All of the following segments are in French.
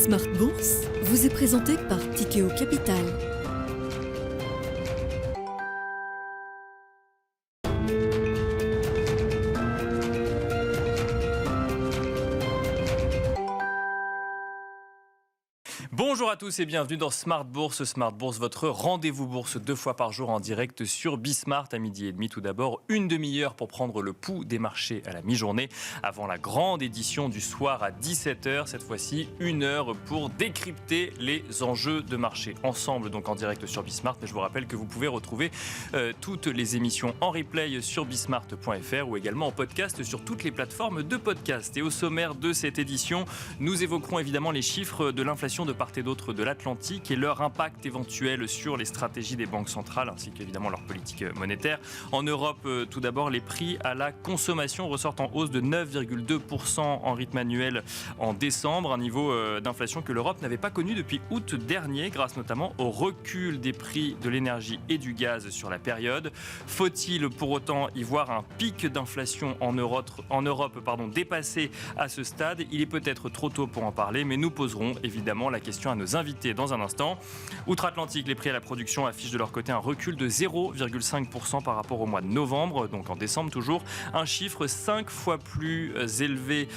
Smart Bourse vous est présenté par Tikeo Capital. Bonjour à tous et bienvenue dans Smart Bourse. Smart Bourse, votre rendez-vous bourse 2 fois par jour en direct sur Bismart à 12h30. Tout d'abord, une demi-heure pour prendre le pouls des marchés à la mi-journée avant la grande édition du soir à 17h. Cette fois-ci, 1 heure pour décrypter les enjeux de marché. Ensemble, donc en direct sur Bismart. Mais je vous rappelle que vous pouvez retrouver toutes les émissions en replay sur bismart.fr ou également en podcast sur toutes les plateformes de podcast. Et au sommaire de cette édition, nous évoquerons évidemment les chiffres de l'inflation de part et d'autre de l'Atlantique et leur impact éventuel sur les stratégies des banques centrales ainsi qu'évidemment leur politique monétaire. En Europe, tout d'abord, les prix à la consommation ressortent en hausse de 9,2% en rythme annuel en décembre, un niveau d'inflation que l'Europe n'avait pas connu depuis août dernier, grâce notamment au recul des prix de l'énergie et du gaz sur la période. Faut-il pour autant y voir un pic d'inflation en Europe dépassé à ce stade? Il est peut-être trop tôt pour en parler, mais nous poserons évidemment la question à nos invités dans un instant. Outre-Atlantique, les prix à la production affichent de leur côté un recul de 0,5% par rapport au mois de novembre, donc en décembre toujours, un chiffre 5 fois plus élevé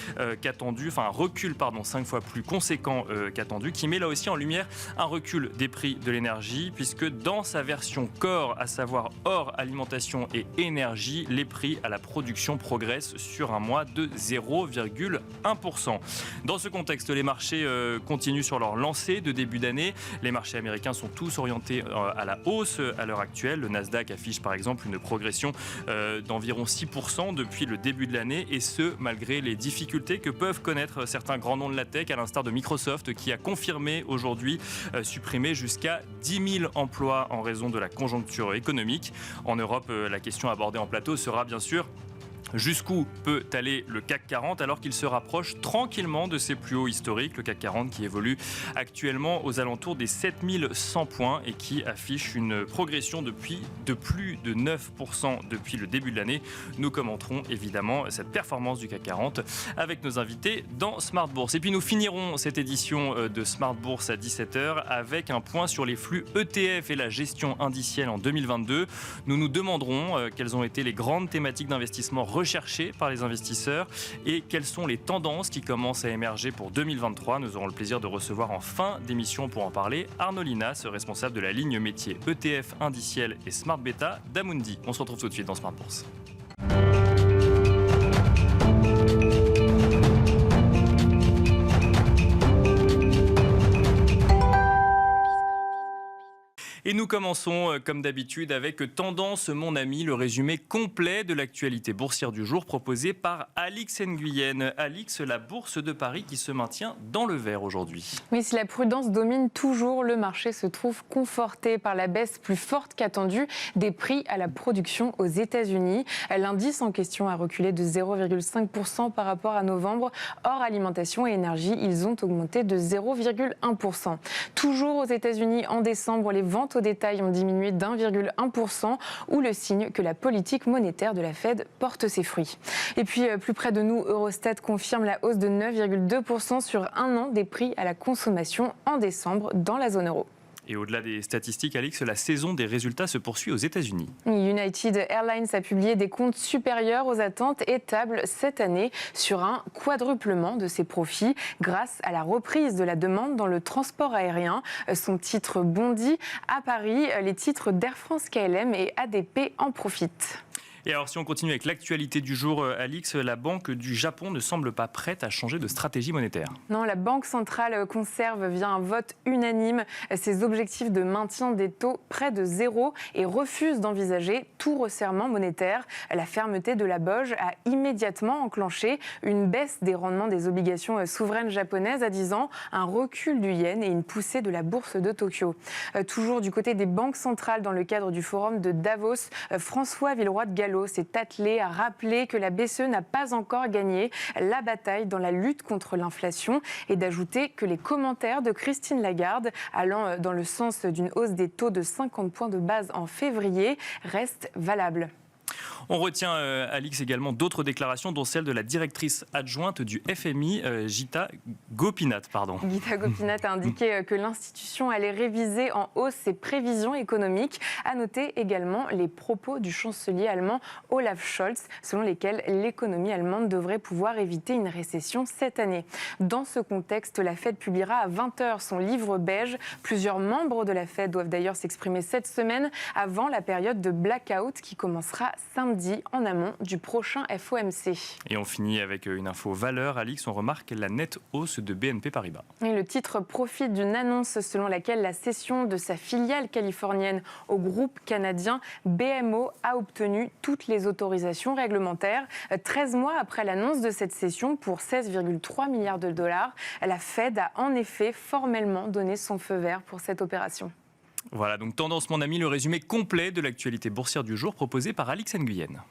qu'attendu, enfin un recul 5 fois plus conséquent qu'attendu, qui met là aussi en lumière un recul des prix de l'énergie, puisque dans sa version core, à savoir hors alimentation et énergie, les prix à la production progressent sur un mois de 0,1%. Dans ce contexte, les marchés continuent sur leur lancée de début d'année. Les marchés américains sont tous orientés à la hausse à l'heure actuelle. Le Nasdaq affiche par exemple une progression d'environ 6% depuis le début de l'année, et ce malgré les difficultés que peuvent connaître certains grands noms de la tech, à l'instar de Microsoft qui a confirmé aujourd'hui supprimer jusqu'à 10 000 emplois en raison de la conjoncture économique. En Europe, la question abordée en plateau sera bien sûr: jusqu'où peut aller le CAC 40 alors qu'il se rapproche tranquillement de ses plus hauts historiques? Le CAC 40 qui évolue actuellement aux alentours des 7100 points et qui affiche une progression de plus de 9% depuis le début de l'année. Nous commenterons évidemment cette performance du CAC 40 avec nos invités dans Smart Bourse. Et puis nous finirons cette édition de Smart Bourse à 17h avec un point sur les flux ETF et la gestion indicielle en 2022. Nous nous demanderons quelles ont été les grandes thématiques d'investissement recherchés par les investisseurs et quelles sont les tendances qui commencent à émerger pour 2023. Nous aurons le plaisir de recevoir en fin d'émission pour en parler Arnaud Linas, responsable de la ligne métier ETF indiciel et Smart Beta d'Amundi. On se retrouve tout de suite dans Smart Bourse. Et nous commençons, comme d'habitude, avec Tendance, mon ami, le résumé complet de l'actualité boursière du jour proposé par Alix Nguyen. Alix, la bourse de Paris qui se maintient dans le vert aujourd'hui. Oui, si la prudence domine toujours, le marché se trouve conforté par la baisse plus forte qu'attendue des prix à la production aux États-Unis. L'indice en question a reculé de 0,5% par rapport à novembre. Hors alimentation et énergie, ils ont augmenté de 0,1%. Toujours aux États-Unis, en décembre, les ventes au détail ont diminué d'1,1%, ou le signe que la politique monétaire de la Fed porte ses fruits. Et puis, plus près de nous, Eurostat confirme la hausse de 9,2% sur un an des prix à la consommation en décembre dans la zone euro. Et au-delà des statistiques, Alix, la saison des résultats se poursuit aux États-Unis. United Airlines a publié des comptes supérieurs aux attentes et table cette année sur un quadruplement de ses profits grâce à la reprise de la demande dans le transport aérien. Son titre bondit. À Paris, les titres d'Air France KLM et ADP en profitent. Et alors, si on continue avec l'actualité du jour, Alix, la Banque du Japon ne semble pas prête à changer de stratégie monétaire. Non, la Banque centrale conserve via un vote unanime ses objectifs de maintien des taux près de zéro et refuse d'envisager tout resserrement monétaire. La fermeté de la BOJ a immédiatement enclenché une baisse des rendements des obligations souveraines japonaises à 10 ans, un recul du yen et une poussée de la bourse de Tokyo. Toujours du côté des banques centrales, dans le cadre du forum de Davos, François Villeroy de Galhau s'est attelé à rappeler que la BCE n'a pas encore gagné la bataille dans la lutte contre l'inflation et d'ajouter que les commentaires de Christine Lagarde allant dans le sens d'une hausse des taux de 50 points de base en février restent valables. On retient, Alix, également d'autres déclarations, dont celle de la directrice adjointe du FMI, Gita Gopinath. Gita Gopinath a indiqué que l'institution allait réviser en hausse ses prévisions économiques. À noter également les propos du chancelier allemand Olaf Scholz, selon lesquels l'économie allemande devrait pouvoir éviter une récession cette année. Dans ce contexte, la Fed publiera à 20h son livre beige. Plusieurs membres de la Fed doivent d'ailleurs s'exprimer cette semaine avant la période de blackout qui commencera samedi en amont du prochain FOMC. Et on finit avec une info valeur. Alix, on remarque la nette hausse de BNP Paribas. Et le titre profite d'une annonce selon laquelle la cession de sa filiale californienne au groupe canadien BMO a obtenu toutes les autorisations réglementaires. 13 mois après l'annonce de cette cession pour 16,3 milliards de dollars, la Fed a en effet formellement donné son feu vert pour cette opération. Voilà, donc Tendance, mon ami, le résumé complet de l'actualité boursière du jour proposé par Alix Nguyen.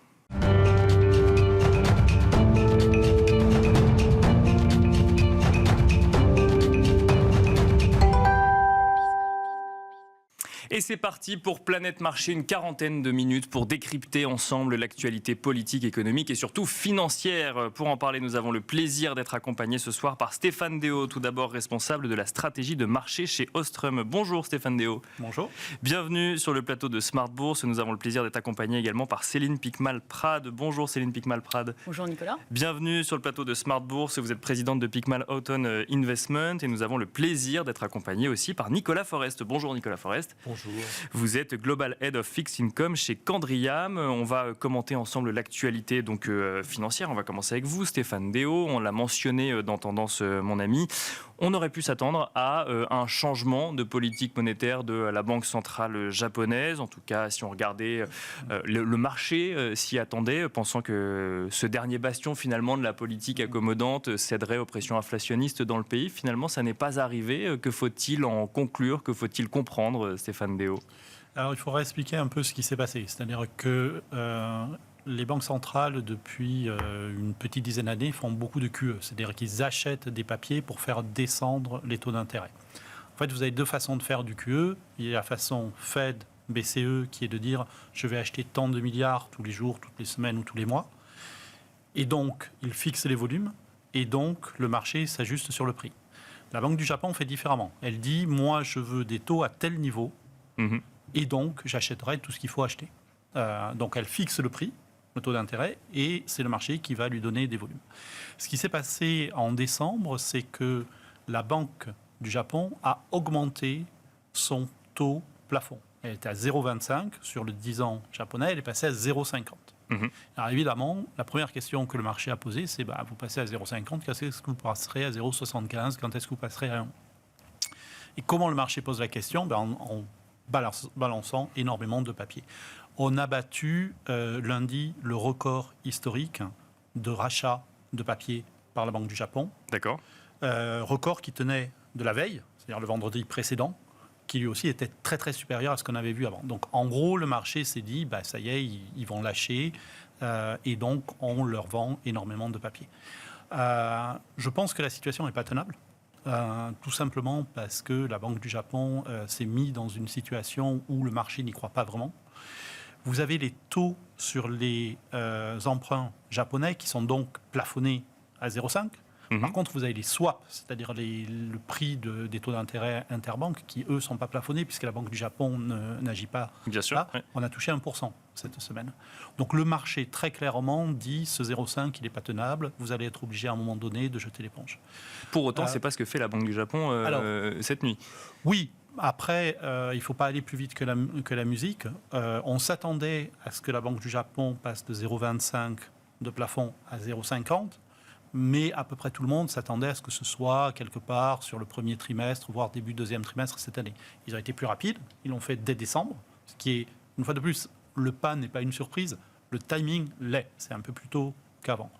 Et c'est parti pour Planète Marché, une quarantaine de minutes pour décrypter ensemble l'actualité politique, économique et surtout financière. Pour en parler, nous avons le plaisir d'être accompagnés ce soir par Stéphane Déo, tout d'abord responsable de la stratégie de marché chez Ostrum. Bonjour Stéphane Déo. Bonjour. Bienvenue sur le plateau de Smart Bourse. Nous avons le plaisir d'être accompagnés également par Céline Picmal-Prade. Bonjour Céline Picmal-Prade. Bonjour Nicolas. Bienvenue sur le plateau de Smart Bourse. Vous êtes présidente de Picmal Houghton Investment et nous avons le plaisir d'être accompagnés aussi par Nicolas Forest. Bonjour Nicolas Forest. Bonjour. Vous êtes Global Head of Fixed Income chez Candriam. On va commenter ensemble l'actualité financière. On va commencer avec vous, Stéphane Déo. On l'a mentionné dans Tendance, mon ami. On aurait pu s'attendre à un changement de politique monétaire de la Banque centrale japonaise. En tout cas, si on regardait le marché s'y attendait, pensant que ce dernier bastion finalement de la politique accommodante céderait aux pressions inflationnistes dans le pays. Finalement, ça n'est pas arrivé. Que faut-il en conclure? Que faut-il comprendre, Stéphane Déo? Alors, il faudra expliquer un peu ce qui s'est passé. C'est-à-dire que les banques centrales, depuis une petite dizaine d'années, font beaucoup de QE. C'est-à-dire qu'ils achètent des papiers pour faire descendre les taux d'intérêt. En fait, vous avez deux façons de faire du QE. Il y a la façon Fed, BCE, qui est de dire « je vais acheter tant de milliards tous les jours, toutes les semaines ou tous les mois ». Et donc, ils fixent les volumes. Et donc, le marché s'ajuste sur le prix. La Banque du Japon fait différemment. Elle dit « moi, je veux des taux à tel niveau ». Et donc, j'achèterai tout ce qu'il faut acheter. Donc, elle fixe le prix, le taux d'intérêt, et c'est le marché qui va lui donner des volumes. Ce qui s'est passé en décembre, c'est que la Banque du Japon a augmenté son taux plafond. Elle était à 0,25 sur le 10 ans japonais, elle est passée à 0,50. Alors évidemment, la première question que le marché a posée, c'est vous passez à 0,50, quand est-ce que vous passerez à 0,75, quand est-ce que vous passerez à 1? Et comment le marché pose la question? En balançant énormément de papier. On a battu lundi le record historique de rachat de papier par la Banque du Japon. D'accord. Record qui tenait de la veille, c'est-à-dire le vendredi précédent, qui lui aussi était très très supérieur à ce qu'on avait vu avant. Donc en gros, le marché s'est dit, ça y est, ils vont lâcher, et donc on leur vend énormément de papier. Je pense que la situation n'est pas tenable. Tout simplement parce que la Banque du Japon s'est mise dans une situation où le marché n'y croit pas vraiment. Vous avez les taux sur les emprunts japonais qui sont donc plafonnés à 0,5. Par contre, vous avez les swaps, c'est-à-dire le prix des taux d'intérêt interbanques qui, eux, ne sont pas plafonnés puisque la Banque du Japon n'agit pas. Bien sûr. Là, on a touché 1% cette semaine. Donc le marché, très clairement, dit ce 0,5, il n'est pas tenable. Vous allez être obligé à un moment donné de jeter l'éponge. Pour autant, ce n'est pas ce que fait la Banque du Japon cette nuit. Oui. Après, il ne faut pas aller plus vite que la musique. On s'attendait à ce que la Banque du Japon passe de 0,25 de plafond à 0,50. Mais à peu près tout le monde s'attendait à ce que ce soit quelque part sur le premier trimestre, voire début deuxième trimestre cette année. Ils ont été plus rapides, ils l'ont fait dès décembre, ce qui est, une fois de plus, le pas n'est pas une surprise, le timing l'est, c'est un peu plus tôt qu'avant.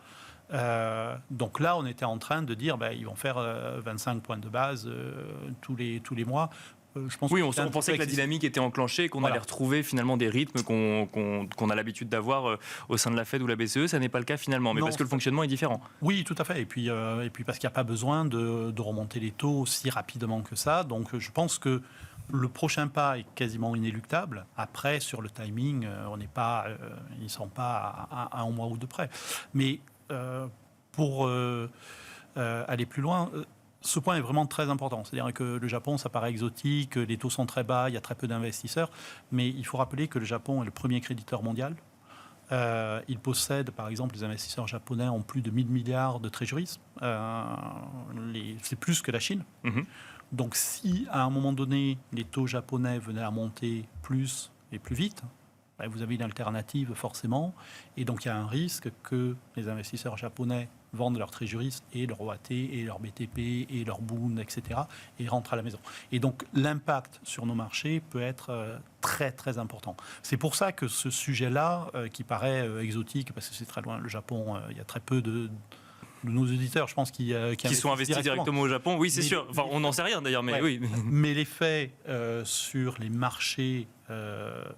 Donc là, on était en train de dire, ils vont faire 25 points de base tous les mois. Je pense on pensait que la dynamique était enclenchée, qu'on allait retrouver finalement des rythmes qu'on a l'habitude d'avoir au sein de la Fed ou la BCE. Ça n'est pas le cas finalement, mais parce que le fonctionnement est différent. Oui, tout à fait. Et puis parce qu'il n'y a pas besoin de remonter les taux aussi rapidement que ça. Donc je pense que le prochain pas est quasiment inéluctable. Après, sur le timing, ils ne sont pas à un mois ou deux près. Mais pour aller plus loin, ce point est vraiment très important. C'est-à-dire que le Japon, ça paraît exotique, les taux sont très bas, il y a très peu d'investisseurs. Mais il faut rappeler que le Japon est le premier créditeur mondial. Il possède, par exemple, les investisseurs japonais ont plus de 1000 milliards de treasuries. C'est plus que la Chine. Donc si, à un moment donné, les taux japonais venaient à monter plus et plus vite, vous avez une alternative forcément. Et donc il y a un risque que les investisseurs japonais vendent leurs treasuries et leur OAT et leur BTP et leur Bund, etc. et rentrent à la maison. Et donc l'impact sur nos marchés peut être très très important. C'est pour ça que ce sujet-là, qui paraît exotique, parce que c'est très loin, le Japon, il y a très peu de nos auditeurs, je pense, qui sont investis directement au Japon. Oui, c'est sûr. Enfin, on n'en sait rien d'ailleurs, mais oui. Mais l'effet sur les marchés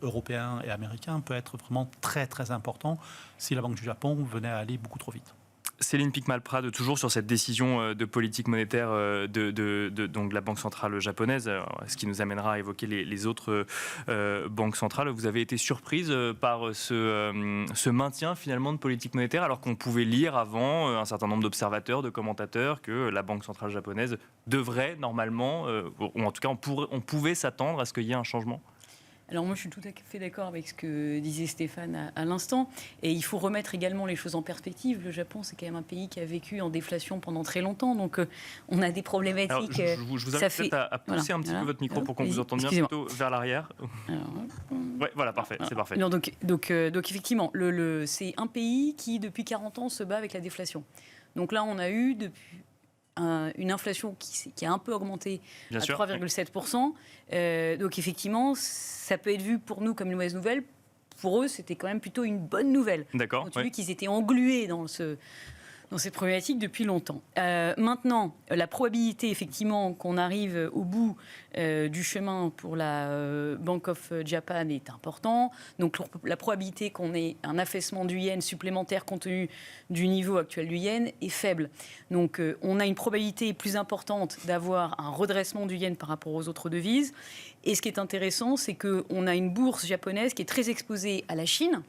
européens et américains peut être vraiment très très important si la Banque du Japon venait à aller beaucoup trop vite. Céline Picmal-Prade, toujours sur cette décision de politique monétaire donc de la Banque centrale japonaise, ce qui nous amènera à évoquer les autres banques centrales. Vous avez été surprise par ce maintien finalement de politique monétaire, alors qu'on pouvait lire avant un certain nombre d'observateurs, de commentateurs, que la Banque centrale japonaise devrait normalement, ou en tout cas on pouvait s'attendre à ce qu'il y ait un changement? Alors moi, je suis tout à fait d'accord avec ce que disait Stéphane à l'instant. Et il faut remettre également les choses en perspective. Le Japon, c'est quand même un pays qui a vécu en déflation pendant très longtemps. Donc, on a des problématiques. Alors, je vous invite peut-être à pousser un petit peu votre micro pour qu'on vous entende bien, plutôt vers l'arrière. Ouais, voilà, parfait, c'est parfait. Non, donc effectivement, c'est un pays qui, depuis 40 ans, se bat avec la déflation. Donc là, on a eu depuis une inflation qui a un peu augmenté à 3,7%. Donc effectivement, ça peut être vu pour nous comme une mauvaise nouvelle. Pour eux, c'était quand même plutôt une bonne nouvelle. D'accord. On a vu qu'ils étaient englués dans ces problématiques depuis longtemps. Maintenant, la probabilité effectivement qu'on arrive au bout du chemin pour la Bank of Japan est importante. Donc la probabilité qu'on ait un affaissement du yen supplémentaire compte tenu du niveau actuel du yen est faible. Donc on a une probabilité plus importante d'avoir un redressement du yen par rapport aux autres devises. Et ce qui est intéressant, c'est qu'on a une bourse japonaise qui est très exposée à la Chine.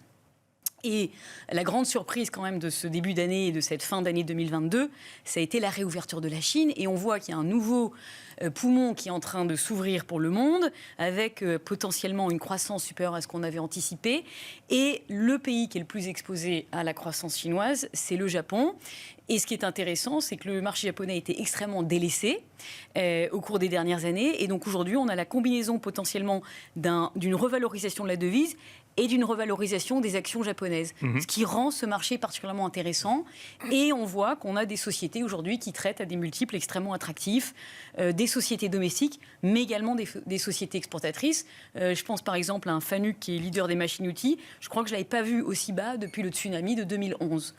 Et la grande surprise quand même de ce début d'année et de cette fin d'année 2022, ça a été la réouverture de la Chine. Et on voit qu'il y a un nouveau poumon qui est en train de s'ouvrir pour le monde, avec potentiellement une croissance supérieure à ce qu'on avait anticipé. Et le pays qui est le plus exposé à la croissance chinoise, c'est le Japon. Et ce qui est intéressant, c'est que le marché japonais a été extrêmement délaissé au cours des dernières années. Et donc aujourd'hui, on a la combinaison potentiellement d'une revalorisation de la devise et d'une revalorisation des actions japonaises, ce qui rend ce marché particulièrement intéressant. Et on voit qu'on a des sociétés aujourd'hui qui traitent à des multiples extrêmement attractifs, des sociétés domestiques, mais également des sociétés exportatrices. Je pense par exemple à un Fanuc qui est leader des machines-outils. Je crois que je ne l'avais pas vu aussi bas depuis le tsunami de 2011.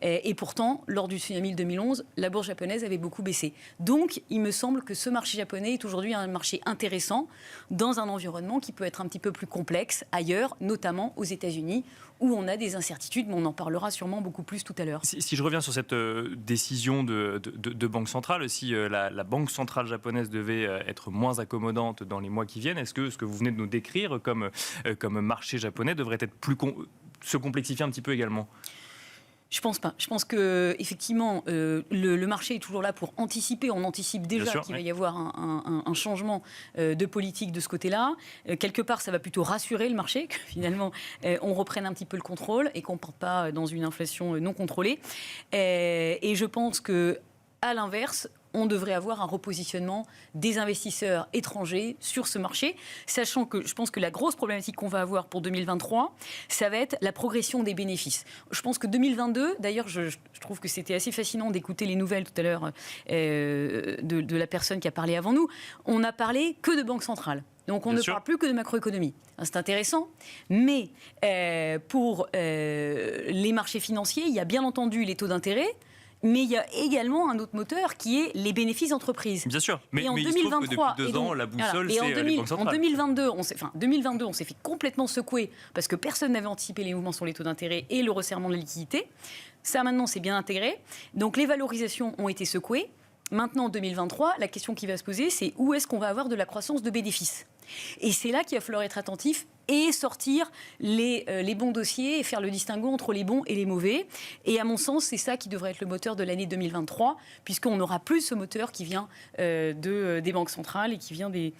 Et pourtant, lors du tsunami de 2011, la bourse japonaise avait beaucoup baissé. Donc, il me semble que ce marché japonais est aujourd'hui un marché intéressant dans un environnement qui peut être un petit peu plus complexe ailleurs, notamment aux États-Unis, où on a des incertitudes, mais on en parlera sûrement beaucoup plus tout à l'heure. Si je reviens sur cette décision de Banque centrale, si la Banque centrale japonaise devait être moins accommodante dans les mois qui viennent, est-ce que ce que vous venez de nous décrire comme marché japonais devrait être se complexifier un petit peu également ? Je pense pas. Je pense que effectivement, le marché est toujours là pour anticiper. On anticipe déjà qu'il va y avoir un changement de politique de ce côté-là. Quelque part, ça va plutôt rassurer le marché, que finalement, on reprenne un petit peu le contrôle et qu'on ne parte pas dans une inflation non contrôlée. Et je pense que, à l'inverse, on devrait avoir un repositionnement des investisseurs étrangers sur ce marché, sachant que je pense que la grosse problématique qu'on va avoir pour 2023, ça va être la progression des bénéfices. Je pense que 2022, d'ailleurs, je trouve que c'était assez fascinant d'écouter les nouvelles tout à l'heure de la personne qui a parlé avant nous. On n'a parlé que de banque centrale. Donc on ne parle plus que de macroéconomie. C'est intéressant, mais pour les marchés financiers, il y a bien entendu les taux d'intérêt. Mais il y a également un autre moteur qui est les bénéfices d'entreprises. Bien sûr, mais il se trouve que depuis 2 ans, la boussole, c'est les banques centrales. En 2022, on s'est fait complètement secouer parce que personne n'avait anticipé les mouvements sur les taux d'intérêt et le resserrement de la liquidité. Ça, maintenant, c'est bien intégré. Donc, les valorisations ont été secouées. Maintenant, en 2023, la question qui va se poser, c'est où est-ce qu'on va avoir de la croissance de bénéfices ? Et c'est là qu'il va falloir être attentif et sortir les bons dossiers et faire le distinguo entre les bons et les mauvais. Et à mon sens, c'est ça qui devrait être le moteur de l'année 2023, puisqu'on n'aura plus ce moteur qui vient des banques centrales et qui vient des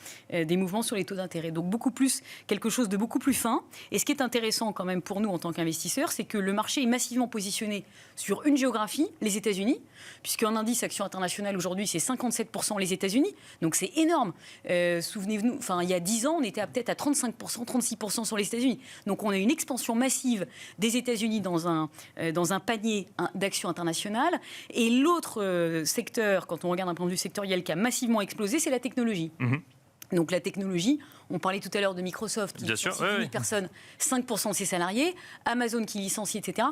mouvements sur les taux d'intérêt. Donc beaucoup plus, quelque chose de beaucoup plus fin. Et ce qui est intéressant quand même pour nous en tant qu'investisseurs, c'est que le marché est massivement positionné sur une géographie, les États-Unis, puisqu'en indice action internationale aujourd'hui, c'est 57% les États-Unis. Donc c'est énorme. Souvenez-vous, il y a 10 ans, on était peut-être à 35%, 36% sur les États-Unis. Donc on a une expansion massive des États-Unis dans un panier d'actions internationales. Et l'autre secteur, quand on regarde d'un point de vue sectoriel, qui a massivement explosé, c'est la technologie. Donc la technologie, on parlait tout à l'heure de Microsoft, qui licencie 10 000 personnes, 5% de ses salariés, Amazon qui licencie, etc.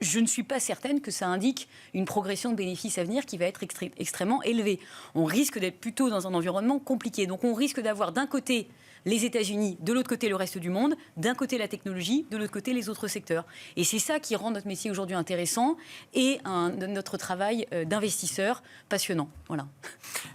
Je ne suis pas certaine que ça indique une progression de bénéfices à venir qui va être extrêmement élevée. On risque d'être plutôt dans un environnement compliqué. Donc on risque d'avoir d'un côté les États-Unis, de l'autre côté le reste du monde, d'un côté la technologie, de l'autre côté les autres secteurs. Et c'est ça qui rend notre métier aujourd'hui intéressant et notre travail d'investisseur passionnant. Voilà.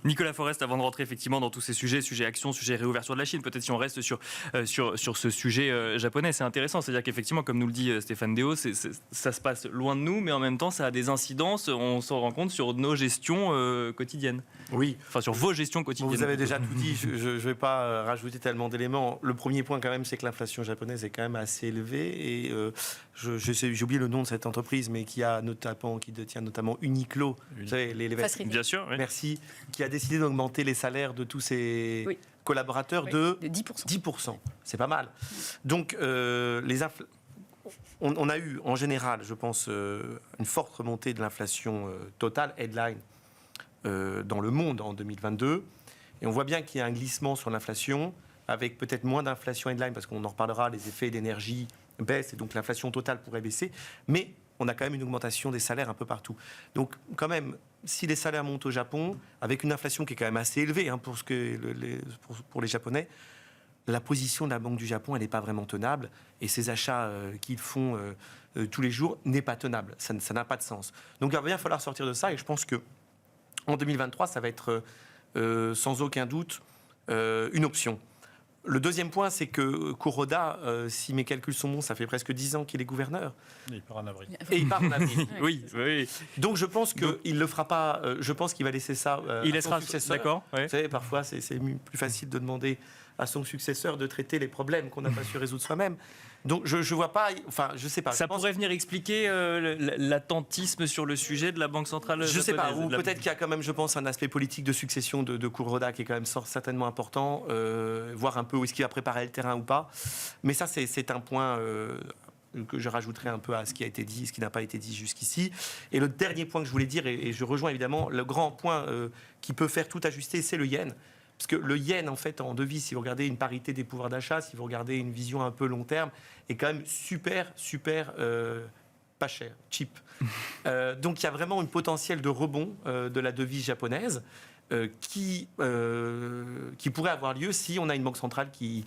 Nicolas Forest, avant de rentrer effectivement dans tous ces sujets actions, sujet réouverture de la Chine, peut-être si on reste sur ce sujet japonais, c'est intéressant. C'est-à-dire qu'effectivement, comme nous le dit Stéphane Déo, ça se passe loin de nous, mais en même temps, ça a des incidences, on s'en rend compte, sur nos gestions quotidiennes. Oui. Enfin, sur vos gestions quotidiennes. Vous avez déjà tout dit, je ne vais pas rajouter tellement d'éléments. Le premier point quand même, c'est que l'inflation japonaise est quand même assez élevée et j'ai oublié le nom de cette entreprise, mais qui détient notamment Uniqlo, vous savez, les bien sûr, oui. Merci, qui a décidé d'augmenter les salaires de tous ses collaborateurs de 10%. 10%. C'est pas mal. Donc on a eu en général, je pense, une forte remontée de l'inflation totale, headline, dans le monde en 2022. Et on voit bien qu'il y a un glissement sur l'inflation, avec peut-être moins d'inflation headline, parce qu'on en reparlera, les effets d'énergie baissent, et donc l'inflation totale pourrait baisser. Mais on a quand même une augmentation des salaires un peu partout. Donc quand même, si les salaires montent au Japon, avec une inflation qui est quand même assez élevée pour les Japonais, la position de la Banque du Japon, elle n'est pas vraiment tenable. Et ces achats qu'ils font tous les jours n'est pas tenable. Ça n'a pas de sens. Donc il va bien falloir sortir de ça. Et je pense qu'en 2023, ça va être sans aucun doute une option. Le deuxième point, c'est que Kuroda, si mes calculs sont bons, ça fait presque 10 ans qu'il est gouverneur. Et il part en avril. Et il part en avril. Oui. Donc je pense qu'il ne le fera pas. Je pense qu'il va laisser ça à son successeur. D'accord. Ouais. Vous savez, parfois, c'est plus facile de demander à son successeur de traiter les problèmes qu'on n'a pas su résoudre soi-même. Donc je vois pas, enfin je sais pas. Ça pourrait venir expliquer l'attentisme sur le sujet de la Banque centrale japonaise. Je sais pas, ou peut-être qu'il y a quand même, je pense, un aspect politique de succession de Kuroda qui est quand même certainement important, voir un peu où est-ce qu'il va préparer le terrain ou pas. Mais ça, c'est un point que je rajouterai un peu à ce qui a été dit, ce qui n'a pas été dit jusqu'ici. Et le dernier point que je voulais dire, et je rejoins évidemment, le grand point qui peut faire tout ajuster, c'est le yen. Parce que le yen, en fait, en devise, si vous regardez une parité des pouvoirs d'achat, si vous regardez une vision un peu long terme, est quand même super pas cher, cheap. Donc il y a vraiment un potentiel de rebond de la devise japonaise qui pourrait avoir lieu si on a une banque centrale qui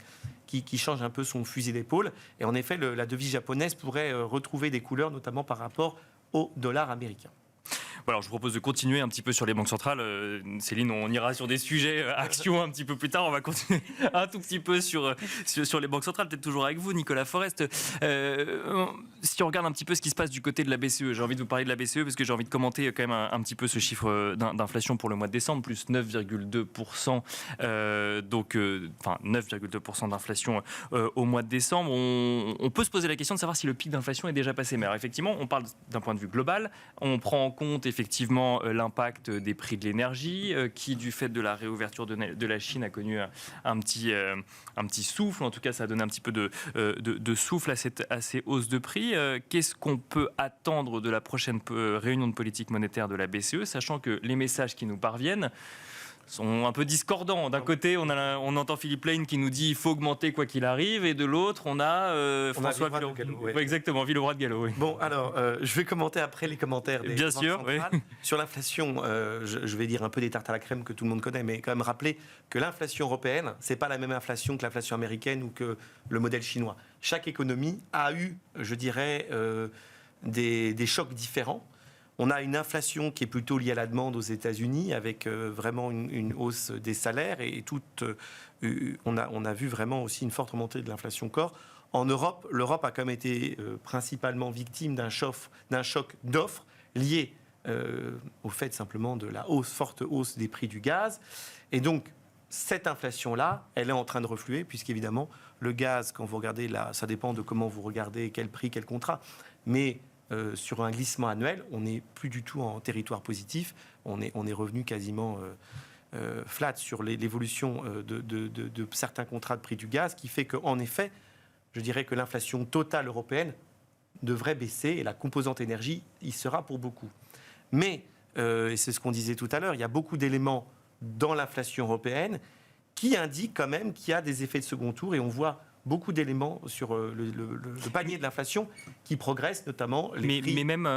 change un peu son fusil d'épaule. Et en effet, la devise japonaise pourrait retrouver des couleurs, notamment par rapport au dollar américain. Alors, je vous propose de continuer un petit peu sur les banques centrales. Céline, on ira sur des sujets actions un petit peu plus tard. On va continuer un tout petit peu sur les banques centrales. Peut-être toujours avec vous, Nicolas Forest. Si on regarde un petit peu ce qui se passe du côté de la BCE, j'ai envie de vous parler de la BCE parce que j'ai envie de commenter quand même un petit peu ce chiffre d'inflation pour le mois de décembre, plus 9,2%. 9,2% d'inflation au mois de décembre. On peut se poser la question de savoir si le pic d'inflation est déjà passé. Mais alors, effectivement, on parle d'un point de vue global. On prend en compte effectivement l'impact des prix de l'énergie qui, du fait de la réouverture de la Chine, a connu un petit souffle. En tout cas, ça a donné un petit peu de souffle à ces hausses de prix. Qu'est-ce qu'on peut attendre de la prochaine réunion de politique monétaire de la BCE, sachant que les messages qui nous parviennent sont un peu discordants. D'un côté, on entend Philippe Lane qui nous dit qu'il faut augmenter quoi qu'il arrive, et de l'autre, on a François Villeroy. Oui, exactement, Villeroy de Gallo. Oui. Bon, alors, je vais commenter après les commentaires des Bien banques sûr, centrales. oui. Sur l'inflation, je vais dire un peu des tartes à la crème que tout le monde connaît, mais quand même rappeler que l'inflation européenne, c'est pas la même inflation que l'inflation américaine ou que le modèle chinois. Chaque économie a eu, je dirais, des chocs différents. On a une inflation qui est plutôt liée à la demande aux États-Unis, avec vraiment une hausse des salaires et on a vu vraiment aussi une forte remontée de l'inflation corps. En Europe, l'Europe a quand même été principalement victime d'un choc d'offres lié au fait simplement de la forte hausse des prix du gaz. Et donc, cette inflation-là, elle est en train de refluer, puisqu'évidemment, le gaz, quand vous regardez, ça dépend de comment vous regardez, quel prix, quel contrat. Mais sur un glissement annuel, on n'est plus du tout en territoire positif. On est revenu quasiment flat sur l'évolution de certains contrats de prix du gaz, qui fait qu'en effet, je dirais que l'inflation totale européenne devrait baisser et la composante énergie y sera pour beaucoup. Mais, et c'est ce qu'on disait tout à l'heure, il y a beaucoup d'éléments dans l'inflation européenne qui indiquent quand même qu'il y a des effets de second tour et on voit beaucoup d'éléments sur le panier de l'inflation qui progressent, notamment les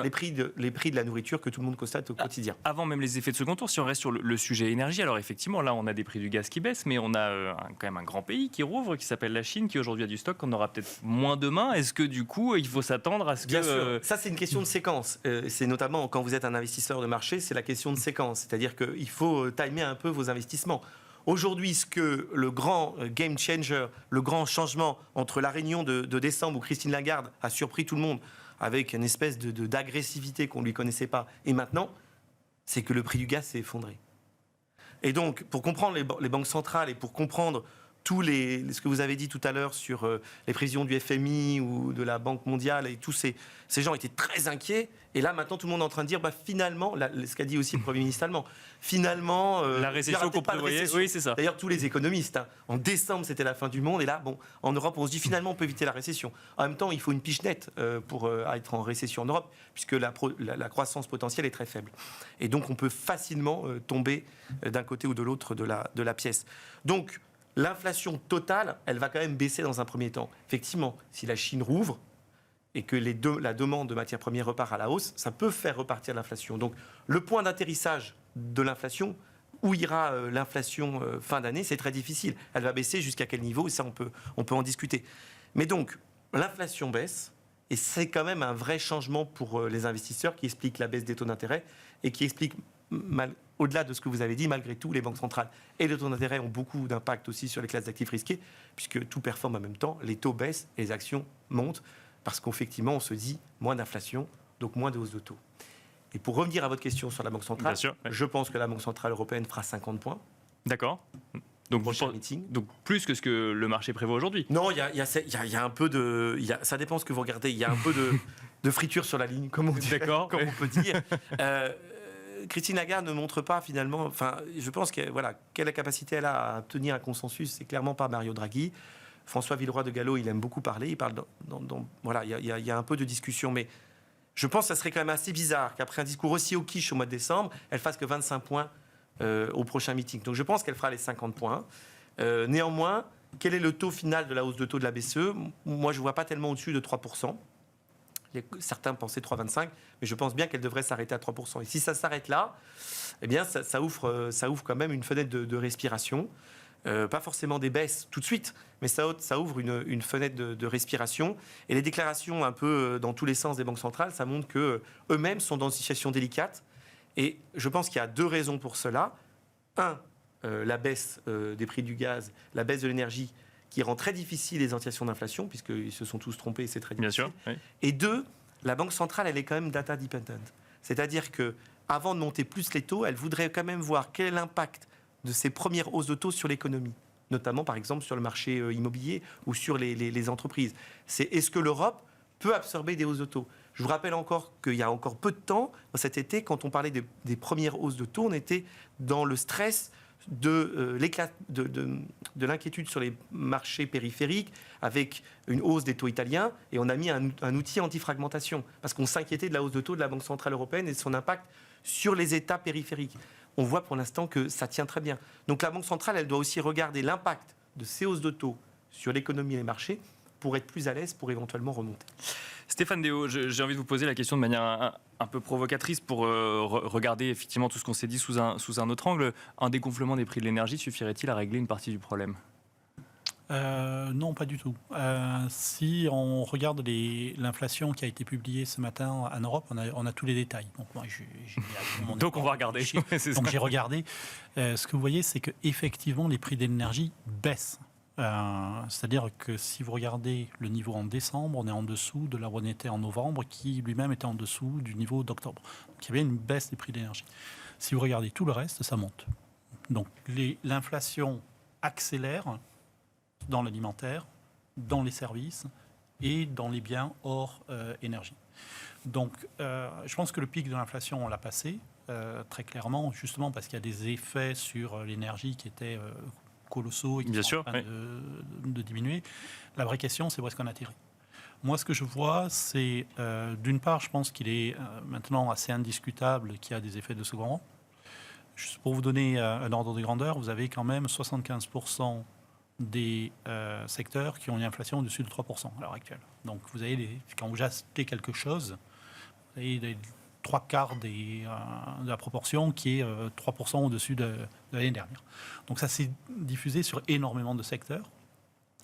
prix de la nourriture que tout le monde constate au quotidien. Avant même les effets de second tour, si on reste sur le sujet énergie, alors effectivement, là, on a des prix du gaz qui baissent, mais on a quand même un grand pays qui rouvre, qui s'appelle la Chine, qui aujourd'hui a du stock, qu'on aura peut-être moins demain. Est-ce que du coup, il faut s'attendre à ce que... Bien sûr, ça c'est une question de séquence. C'est notamment quand vous êtes un investisseur de marché, c'est la question de séquence. C'est-à-dire qu'il faut timer un peu vos investissements. Aujourd'hui, ce que le grand game changer, le grand changement entre la réunion de décembre où Christine Lagarde a surpris tout le monde avec une espèce d'agressivité qu'on ne lui connaissait pas, et maintenant, c'est que le prix du gaz s'est effondré. Et donc, pour comprendre les banques centrales et pour comprendre ce que vous avez dit tout à l'heure sur les prévisions du FMI ou de la Banque mondiale, et tous ces gens étaient très inquiets. Et là, maintenant, tout le monde est en train de dire, finalement, ce qu'a dit aussi le Premier ministre allemand, finalement... la récession qu'on prévoyait, oui, c'est ça. D'ailleurs, tous les économistes, en décembre, c'était la fin du monde. Et là, en Europe, on se dit, finalement, on peut éviter la récession. En même temps, il faut une pichenette pour être en récession en Europe, puisque la croissance potentielle est très faible. Et donc, on peut facilement tomber d'un côté ou de l'autre de la pièce. Donc, l'inflation totale, elle va quand même baisser dans un premier temps. Effectivement, si la Chine rouvre et que la demande de matières premières repart à la hausse, ça peut faire repartir l'inflation. Donc, le point d'atterrissage de l'inflation, où ira l'inflation fin d'année, c'est très difficile. Elle va baisser jusqu'à quel niveau? Et ça, on peut en discuter. Mais donc, l'inflation baisse, et c'est quand même un vrai changement pour les investisseurs qui explique la baisse des taux d'intérêt et qui explique... Au-delà de ce que vous avez dit, malgré tout, les banques centrales et les taux d'intérêt ont beaucoup d'impact aussi sur les classes d'actifs risqués, puisque tout performe en même temps, les taux baissent et les actions montent, parce qu'effectivement, on se dit moins d'inflation, donc moins de hausse de taux. Et pour revenir à votre question sur la Banque centrale, je pense que la Banque centrale européenne fera 50 points. D'accord. Donc, meeting. Donc plus que ce que le marché prévoit aujourd'hui. Non, il y a un peu de... ça dépend ce que vous regardez. Il y a un peu de friture sur la ligne, comme on on peut dire. Christine Lagarde ne montre pas finalement... Enfin, je pense que quelle capacité elle a à obtenir un consensus, c'est clairement pas Mario Draghi. François Villeroy de Galhau, il aime beaucoup parler. Il parle il y a un peu de discussion, mais je pense que ça serait quand même assez bizarre qu'après un discours aussi au quiche au mois de décembre, elle fasse que 25 points au prochain meeting. Donc je pense qu'elle fera les 50 points. Néanmoins, quel est le taux final de la hausse de taux de la BCE? Moi, je ne vois pas tellement au-dessus de 3%. Certains pensaient 3,25, mais je pense bien qu'elle devrait s'arrêter à 3%. Et si ça s'arrête là, eh bien, ça ouvre quand même une fenêtre de respiration. Pas forcément des baisses tout de suite, mais ça ouvre une fenêtre de respiration. Et les déclarations un peu dans tous les sens des banques centrales, ça montre qu'eux-mêmes sont dans une situation délicate. Et je pense qu'il y a deux raisons pour cela. Un, la baisse des prix du gaz, la baisse de l'énergie, qui rend très difficile les anticipations d'inflation, puisqu'ils se sont tous trompés et c'est très difficile. Bien sûr, oui. Et deux, la Banque centrale, elle est quand même data dependent. C'est-à-dire qu'avant de monter plus les taux, elle voudrait quand même voir quel est l'impact de ces premières hausses de taux sur l'économie, notamment par exemple sur le marché immobilier ou sur les entreprises. Est-ce que l'Europe peut absorber des hausses de taux? Je vous rappelle encore qu'il y a encore peu de temps, cet été, quand on parlait des premières hausses de taux, on était dans le stress de l'inquiétude sur les marchés périphériques avec une hausse des taux italiens, et on a mis un outil anti-fragmentation parce qu'on s'inquiétait de la hausse de taux de la Banque centrale européenne et de son impact sur les États périphériques. On voit pour l'instant que ça tient très bien. Donc la Banque centrale, elle doit aussi regarder l'impact de ces hausses de taux sur l'économie et les marchés pour être plus à l'aise, pour éventuellement remonter. Stéphane Déo, j'ai envie de vous poser la question de manière un peu provocatrice pour regarder effectivement tout ce qu'on s'est dit sous un autre angle. Un dégonflement des prix de l'énergie suffirait-il à régler une partie du problème? Non, pas du tout. Si on regarde l'inflation qui a été publiée ce matin en Europe, on a tous les détails. Donc, moi, Donc on va regarder. C'est Donc ça. j'ai regardé. Ce que vous voyez, c'est qu'effectivement, les prix de l'énergie baissent. C'est-à-dire que si vous regardez le niveau en décembre, on est en dessous de là où on était en novembre, qui lui-même était en dessous du niveau d'octobre. Donc il y avait une baisse des prix de l'énergie. Si vous regardez tout le reste, ça monte. Donc l'inflation accélère dans l'alimentaire, dans les services et dans les biens hors énergie. Donc je pense que le pic de l'inflation, on l'a passé très clairement, justement parce qu'il y a des effets sur l'énergie qui étaient colossaux et qui sont en train de diminuer. La vraie question, c'est où est-ce qu'on atterrit. Moi, ce que je vois, c'est, d'une part, je pense qu'il est maintenant assez indiscutable qu'il y a des effets de second rang. Juste pour vous donner un ordre de grandeur, vous avez quand même 75% des secteurs qui ont une inflation au-dessus de 3% à l'heure actuelle. Donc, vous avez quand vous achetez quelque chose, vous avez les 3/4 de la proportion qui est 3% au-dessus de l'année dernière. Donc, ça s'est diffusé sur énormément de secteurs.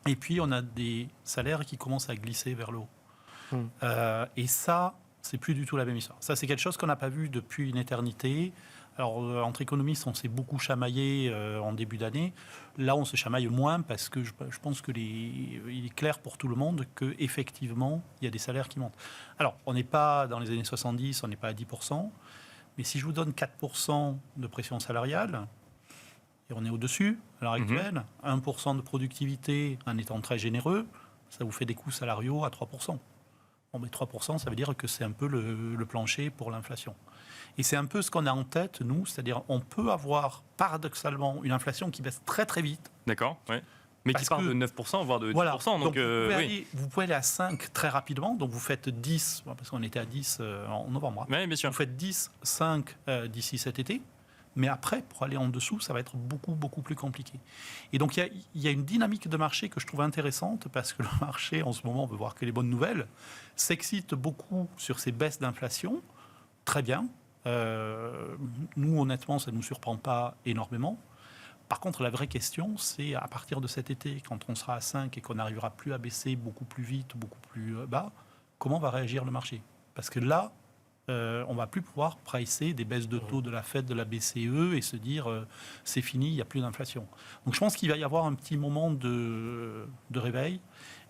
Et puis, on a des salaires qui commencent à glisser vers le haut. Et ça, c'est plus du tout la même histoire. Ça, c'est quelque chose qu'on n'a pas vu depuis une éternité. Alors, entre économistes, on s'est beaucoup chamaillé en début d'année. Là, on se chamaille moins parce que je pense qu'il est clair pour tout le monde qu'effectivement, il y a des salaires qui montent. Alors, on n'est pas dans les années 70, on n'est pas à 10%. Mais si je vous donne 4% de pression salariale, et on est au-dessus à l'heure actuelle, 1% de productivité en étant très généreux, ça vous fait des coûts salariaux à 3%. Bon, mais 3%, ça veut dire que c'est un peu le plancher pour l'inflation. Et c'est un peu ce qu'on a en tête, nous, c'est-à-dire on peut avoir paradoxalement une inflation qui baisse très très vite. D'accord, oui. Mais qui part de 9%, voire de 10%. Voilà. Donc, vous pouvez aller à 5 très rapidement, donc vous faites 10, parce qu'on était à 10 en novembre. Oui, bien sûr. Vous faites 10, 5 d'ici cet été. Mais après, pour aller en dessous, ça va être beaucoup, beaucoup plus compliqué. Et donc, il y a une dynamique de marché que je trouve intéressante parce que le marché, en ce moment, on veut voir que les bonnes nouvelles, s'excite beaucoup sur ces baisses d'inflation. Très bien. Nous, honnêtement, ça ne nous surprend pas énormément. Par contre, la vraie question, c'est à partir de cet été, quand on sera à 5 et qu'on n'arrivera plus à baisser beaucoup plus vite, beaucoup plus bas, comment va réagir le marché? Parce que là, on ne va plus pouvoir pricer des baisses de taux de la Fed, de la BCE et se dire c'est fini, il n'y a plus d'inflation. Donc je pense qu'il va y avoir un petit moment de réveil.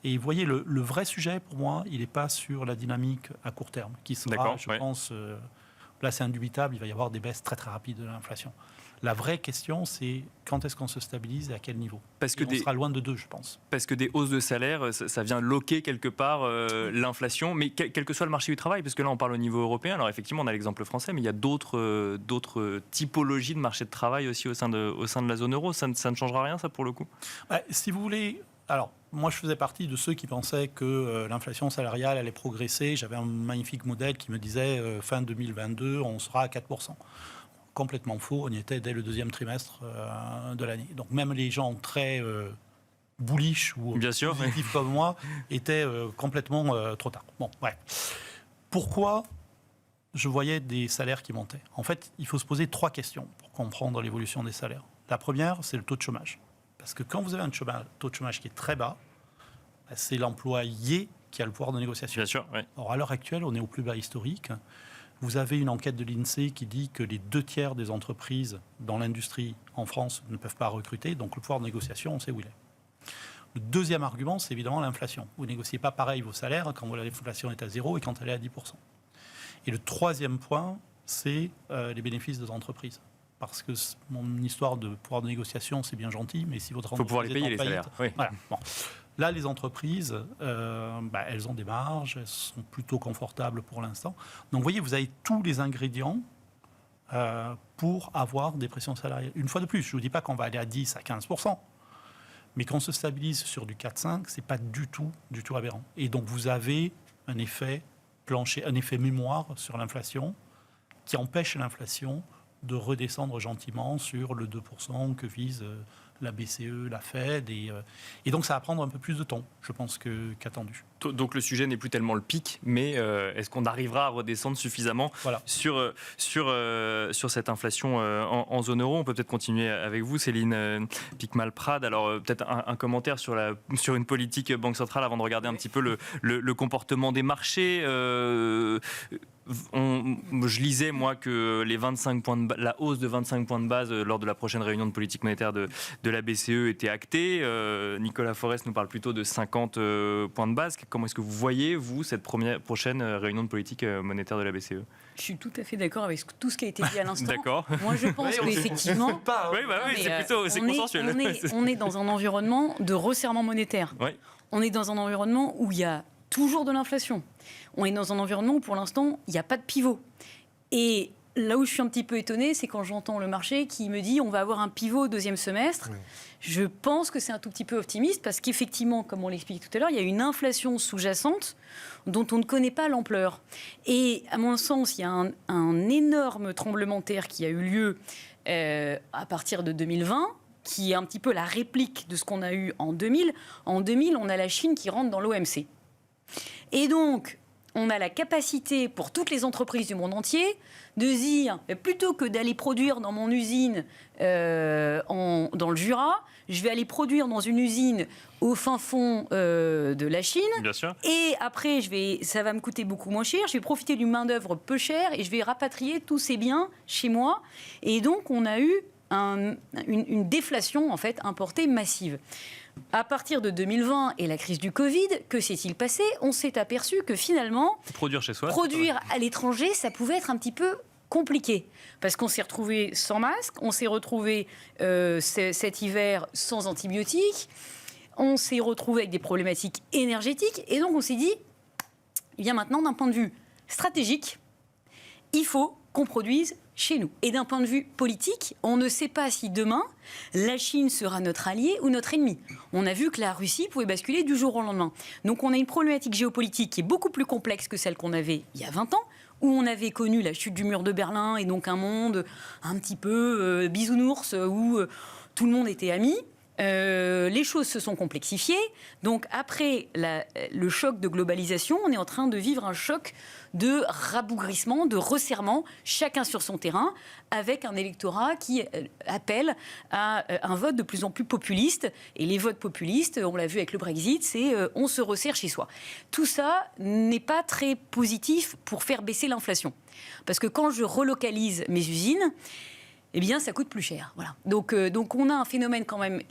Et vous voyez, le vrai sujet pour moi, il n'est pas sur la dynamique à court terme, qui sera, je pense, là c'est indubitable, il va y avoir des baisses très très rapides de l'inflation. La vraie question, c'est quand est-ce qu'on se stabilise et à quel niveau? Parce que on sera loin de 2, je pense. Parce que des hausses de salaire, ça vient loquer quelque part l'inflation, mais quel que soit le marché du travail, parce que là on parle au niveau européen, alors effectivement on a l'exemple français, mais il y a d'autres typologies de marché de travail aussi au sein de la zone euro. Ça ne changera rien, ça, pour le coup? Si vous voulez... Alors, moi, je faisais partie de ceux qui pensaient que l'inflation salariale allait progresser. J'avais un magnifique modèle qui me disait fin 2022, on sera à 4%. Complètement faux, on y était dès le deuxième trimestre de l'année. Donc même les gens très bullish ou positifs comme moi étaient complètement trop tard. Bon, ouais. Pourquoi je voyais des salaires qui montaient? En fait, il faut se poser 3 questions pour comprendre l'évolution des salaires. La première, c'est le taux de chômage. Parce que quand vous avez un taux de chômage qui est très bas, c'est l'employé qui a le pouvoir de négociation. Bien sûr, oui. Or, à l'heure actuelle, on est au plus bas historique. Vous avez une enquête de l'INSEE qui dit que les 2/3 des entreprises dans l'industrie en France ne peuvent pas recruter, donc le pouvoir de négociation, on sait où il est. Le deuxième argument, c'est évidemment l'inflation. Vous ne négociez pas pareil vos salaires quand l'inflation est à 0 et quand elle est à 10%. Et le troisième point, c'est les bénéfices des entreprises. Parce que mon histoire de pouvoir de négociation, c'est bien gentil, mais si votre entreprise faut pouvoir les payer, les salaires. Oui. Voilà. Bon. Là, les entreprises, elles ont des marges, elles sont plutôt confortables pour l'instant. Donc, vous voyez, vous avez tous les ingrédients pour avoir des pressions salariales. Une fois de plus, je ne vous dis pas qu'on va aller à 10, à 15%, mais qu'on se stabilise sur du 4-5, ce n'est pas du tout aberrant. Et donc, vous avez un effet plancher, un effet mémoire sur l'inflation qui empêche l'inflation de redescendre gentiment sur le 2% que vise la BCE, la Fed. Et donc, ça va prendre un peu plus de temps, je pense, qu'attendu. Donc le sujet n'est plus tellement le pic, mais est-ce qu'on arrivera à redescendre suffisamment sur cette inflation en zone euro? On peut peut-être continuer avec vous, Céline Picmal-Prade. Alors peut-être un commentaire sur une politique banque centrale avant de regarder un petit peu le comportement des marchés. Je lisais, moi, que la hausse de 25 points de base lors de la prochaine réunion de politique monétaire de la BCE était actée. Nicolas Forest nous parle plutôt de 50 points de base. Comment est-ce que vous voyez, vous, cette prochaine réunion de politique monétaire de la BCE? Je suis tout à fait d'accord avec tout ce qui a été dit à l'instant. D'accord. Moi, je pense qu'effectivement... consensuel. On est dans un environnement de resserrement monétaire. Oui. On est dans un environnement où il y a toujours de l'inflation. On est dans un environnement où, pour l'instant, il n'y a pas de pivot. Et là où je suis un petit peu étonnée, c'est quand j'entends le marché qui me dit on va avoir un pivot au deuxième semestre. Oui. Je pense que c'est un tout petit peu optimiste parce qu'effectivement, comme on l'expliquait tout à l'heure, il y a une inflation sous-jacente dont on ne connaît pas l'ampleur. Et à mon sens, il y a un énorme tremblement de terre qui a eu lieu à partir de 2020, qui est un petit peu la réplique de ce qu'on a eu en 2000. En 2000, on a la Chine qui rentre dans l'OMC. Et donc, on a la capacité pour toutes les entreprises du monde entier de se dire, plutôt que d'aller produire dans mon usine dans le Jura, je vais aller produire dans une usine au fin fond de la Chine. Bien sûr. Et après, ça va me coûter beaucoup moins cher. Je vais profiter d'une main-d'œuvre peu chère et je vais rapatrier tous ces biens chez moi. Et donc, on a eu une déflation en fait importée massive. À partir de 2020 et la crise du Covid, que s'est-il passé? On s'est aperçu que finalement, produire chez soi, produire à l'étranger, ça pouvait être un petit peu compliqué. Parce qu'on s'est retrouvé sans masque, on s'est retrouvé cet hiver sans antibiotiques, on s'est retrouvé avec des problématiques énergétiques. Et donc on s'est dit, eh bien maintenant, d'un point de vue stratégique, il faut qu'on produise chez nous. Et d'un point de vue politique, on ne sait pas si demain, la Chine sera notre allié ou notre ennemi. On a vu que la Russie pouvait basculer du jour au lendemain. Donc on a une problématique géopolitique qui est beaucoup plus complexe que celle qu'on avait il y a 20 ans, où on avait connu la chute du mur de Berlin et donc un monde un petit peu bisounours, où tout le monde était ami. Les choses se sont complexifiées. Donc après le choc de globalisation, on est en train de vivre un choc de rabougrissement, de resserrement, chacun sur son terrain, avec un électorat qui appelle à un vote de plus en plus populiste. Et les votes populistes, on l'a vu avec le Brexit, c'est on se resserre chez soi. Tout ça n'est pas très positif pour faire baisser l'inflation. Parce que quand je relocalise mes usines, eh bien ça coûte plus cher. Voilà. Donc on a un phénomène quand même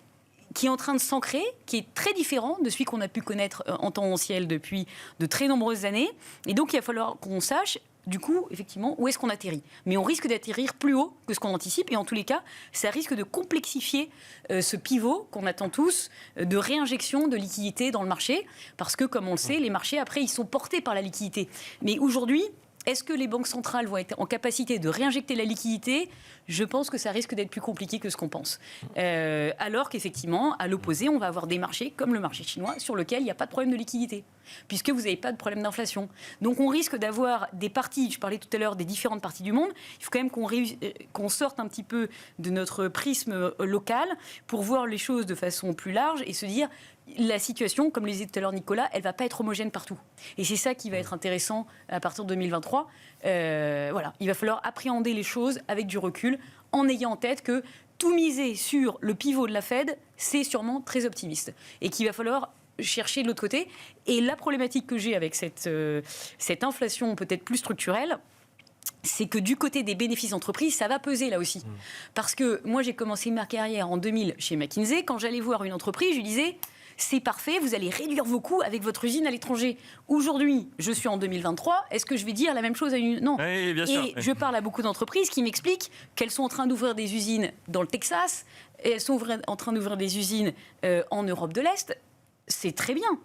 qui est en train de s'ancrer, qui est très différent de celui qu'on a pu connaître en temps ancien depuis de très nombreuses années. Et donc, il va falloir qu'on sache, du coup, effectivement, où est-ce qu'on atterrit. Mais on risque d'atterrir plus haut que ce qu'on anticipe. Et en tous les cas, ça risque de complexifier ce pivot qu'on attend tous de réinjection de liquidités dans le marché. Parce que, comme on le sait, les marchés, après, ils sont portés par la liquidité. Mais aujourd'hui, est-ce que les banques centrales vont être en capacité de réinjecter la liquidité? Je pense que ça risque d'être plus compliqué que ce qu'on pense. Alors qu'effectivement, à l'opposé, on va avoir des marchés comme le marché chinois sur lequel il n'y a pas de problème de liquidité, puisque vous n'avez pas de problème d'inflation. Donc on risque d'avoir des parties, je parlais tout à l'heure des différentes parties du monde, il faut quand même qu'on sorte un petit peu de notre prisme local pour voir les choses de façon plus large et se dire la situation, comme le disait tout à l'heure Nicolas, elle ne va pas être homogène partout. Et c'est ça qui va être intéressant à partir de 2023. Voilà. Il va falloir appréhender les choses avec du recul, en ayant en tête que tout miser sur le pivot de la Fed, c'est sûrement très optimiste. Et qu'il va falloir chercher de l'autre côté. Et la problématique que j'ai avec cette inflation peut-être plus structurelle, c'est que du côté des bénéfices d'entreprise, ça va peser là aussi. Parce que moi, j'ai commencé ma carrière en 2000 chez McKinsey. Quand j'allais voir une entreprise, je lui disais... c'est parfait, vous allez réduire vos coûts avec votre usine à l'étranger. Aujourd'hui, je suis en 2023, est-ce que je vais dire la même chose à une... Non. Oui, bien sûr. Et je parle à beaucoup d'entreprises qui m'expliquent qu'elles sont en train d'ouvrir des usines dans le Texas, et elles sont en train d'ouvrir des usines en Europe de l'Est. C'est très bien,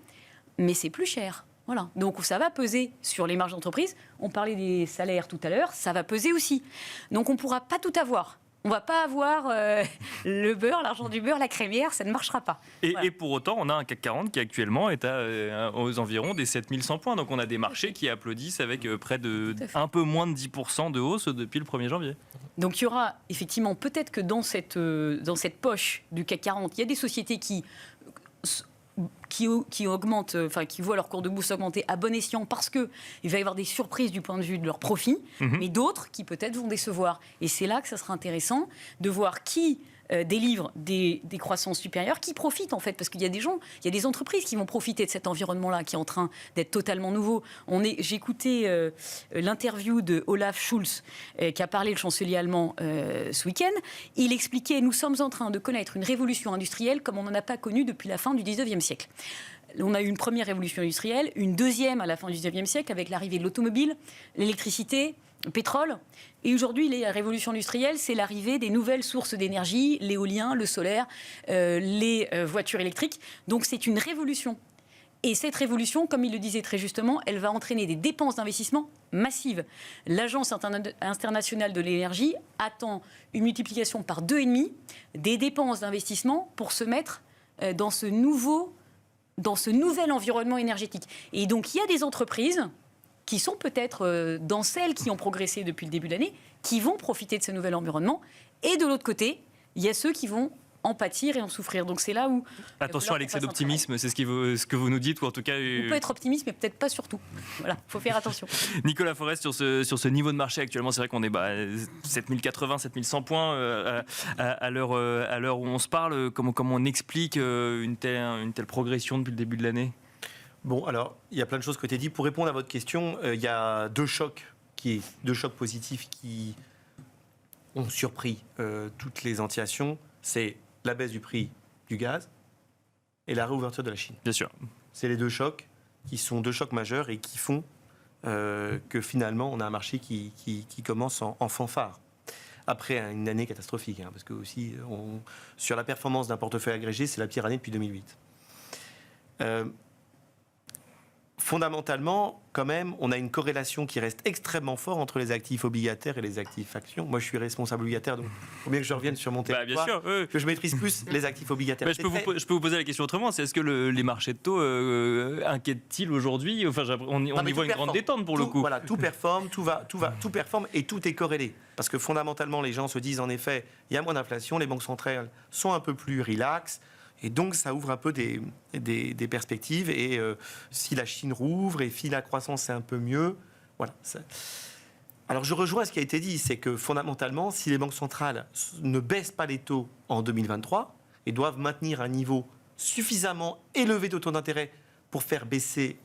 mais c'est plus cher. Voilà. Donc ça va peser sur les marges d'entreprise. On parlait des salaires tout à l'heure, ça va peser aussi. Donc on ne pourra pas tout avoir. On ne va pas avoir le beurre, l'argent du beurre, la crémière, ça ne marchera pas. Et pour autant, on a un CAC 40 qui actuellement est aux environs des 7100 points. Donc on a des marchés qui applaudissent avec près de un peu moins de 10% de hausse depuis le 1er janvier. Donc il y aura effectivement, peut-être que dans cette poche du CAC 40, il y a des sociétés qui augmentent, qui voient leur cours de bourse augmenter à bon escient parce qu'il va y avoir des surprises du point de vue de leurs profits, mais d'autres qui peut-être vont décevoir. Et c'est là que ça sera intéressant de voir qui délivre des croissances supérieures, qui profitent en fait, parce qu'il y a des gens, il y a des entreprises qui vont profiter de cet environnement-là qui est en train d'être totalement nouveau. J'ai écouté l'interview de Olaf Scholz qui a parlé, le chancelier allemand, ce week-end. Il expliquait: nous sommes en train de connaître une révolution industrielle comme on n'en a pas connue depuis la fin du 19e siècle. On a eu une première révolution industrielle, une deuxième à la fin du 19e siècle avec l'arrivée de l'automobile, l'électricité, le pétrole. Et aujourd'hui, la révolution industrielle, c'est l'arrivée des nouvelles sources d'énergie, l'éolien, le solaire, les voitures électriques. Donc c'est une révolution. Et cette révolution, comme il le disait très justement, elle va entraîner des dépenses d'investissement massives. L'Agence internationale de l'énergie attend une multiplication par 2,5 des dépenses d'investissement pour se mettre dans ce nouvel environnement énergétique. Et donc il y a des entreprises qui sont peut-être dans celles qui ont progressé depuis le début de l'année, qui vont profiter de ce nouvel environnement. Et de l'autre côté, il y a ceux qui vont en pâtir et en souffrir. Donc c'est là où... Attention à l'excès d'optimisme, c'est ce que vous nous dites, ou en tout cas... On peut être optimiste, mais peut-être pas surtout. Voilà, il faut faire attention. Nicolas Forest, sur ce niveau de marché actuellement, c'est vrai qu'on est 7080, 7100 points à l'heure où on se parle. Comment on explique une telle progression depuis le début de l'année ? Bon, alors, il y a plein de choses qui ont été dites. Pour répondre à votre question, il y a deux chocs positifs qui ont surpris toutes les antillations. C'est la baisse du prix du gaz et la réouverture de la Chine. Bien sûr. C'est les deux chocs qui sont deux chocs majeurs et qui font que finalement, on a un marché qui commence en fanfare. Après une année catastrophique, parce que aussi, sur la performance d'un portefeuille agrégé, c'est la pire année depuis 2008. Fondamentalement, quand même, on a une corrélation qui reste extrêmement forte entre les actifs obligataires et les actifs actions. Moi, je suis responsable obligataire, donc il faut bien que je revienne sur mon territoire, bien sûr, que je maîtrise plus les actifs obligataires. Je peux vous poser la question autrement. Est-ce que les marchés de taux inquiètent-ils aujourd'hui ? Enfin, on y voit une grande détente pour le coup. Voilà, tout performe, tout performe et tout est corrélé. Parce que fondamentalement, les gens se disent en effet, il y a moins d'inflation, les banques centrales sont un peu plus relax. Et donc, ça ouvre un peu des perspectives. Et si la Chine rouvre et si la croissance est un peu mieux, voilà. Alors, je rejoins ce qui a été dit, c'est que fondamentalement, si les banques centrales ne baissent pas les taux en 2023 et doivent maintenir un niveau suffisamment élevé de taux d'intérêt pour faire baisser,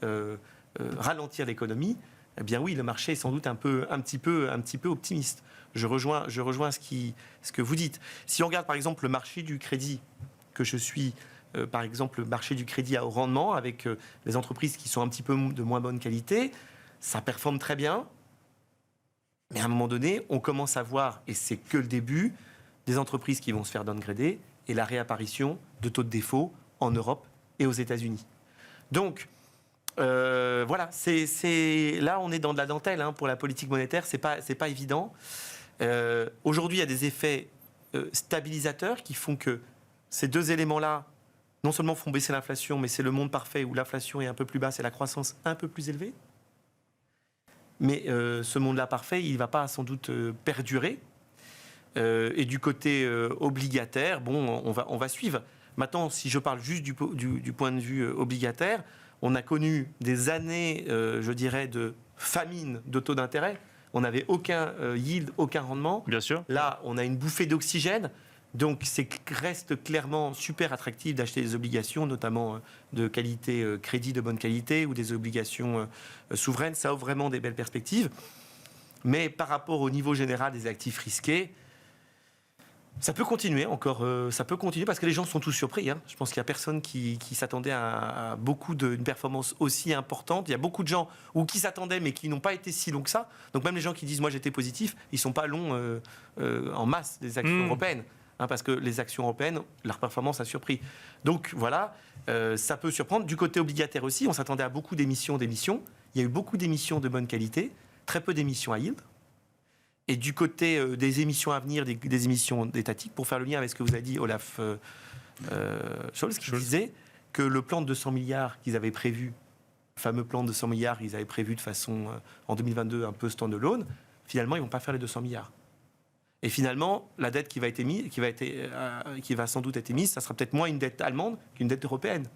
ralentir l'économie, eh bien oui, le marché est sans doute un petit peu optimiste. Je rejoins ce que vous dites. Si on regarde par exemple le marché du crédit, que je suis, par exemple, le marché du crédit à haut rendement, avec les entreprises qui sont un petit peu de moins bonne qualité, ça performe très bien. Mais à un moment donné, on commence à voir, et c'est que le début, des entreprises qui vont se faire downgrader et la réapparition de taux de défaut en Europe et aux États-Unis. Donc, voilà, là, on est dans de la dentelle pour la politique monétaire, c'est pas évident. Aujourd'hui, il y a des effets stabilisateurs qui font que ces deux éléments-là, non seulement font baisser l'inflation, mais c'est le monde parfait où l'inflation est un peu plus basse et la croissance un peu plus élevée. Mais ce monde-là parfait, il ne va pas sans doute perdurer. Et du côté obligataire, bon, on va suivre. Maintenant, si je parle juste du point de vue obligataire, on a connu des années, je dirais, de famine de taux d'intérêt. On n'avait aucun yield, aucun rendement. Bien sûr. Là, on a une bouffée d'oxygène. Donc, reste clairement super attractif d'acheter des obligations, notamment de qualité crédit de bonne qualité ou des obligations souveraines. Ça offre vraiment des belles perspectives. Mais par rapport au niveau général des actifs risqués, ça peut continuer encore. Ça peut continuer parce que les gens sont tous surpris. Je pense qu'il n'y a personne qui s'attendait à beaucoup d'une performance aussi importante. Il y a beaucoup de gens qui s'attendaient mais qui n'ont pas été si longs que ça. Donc, même les gens qui disent « moi j'étais positif », ils ne sont pas longs en masse des actions européennes. Parce que les actions européennes, leur performance a surpris. Donc voilà, ça peut surprendre. Du côté obligataire aussi, on s'attendait à beaucoup d'émissions. Il y a eu beaucoup d'émissions de bonne qualité, très peu d'émissions à yield. Et du côté des émissions à venir, des émissions étatiques, pour faire le lien avec ce que vous avez dit, Olaf Scholz, qui disait que le plan de 200 milliards qu'ils avaient prévu, le fameux plan de 200 milliards qu'ils avaient prévu de façon, en 2022, un peu stand-alone, finalement, ils ne vont pas faire les 200 milliards. Et finalement, la dette qui va sans doute être émise, ça sera peut-être moins une dette allemande qu'une dette européenne.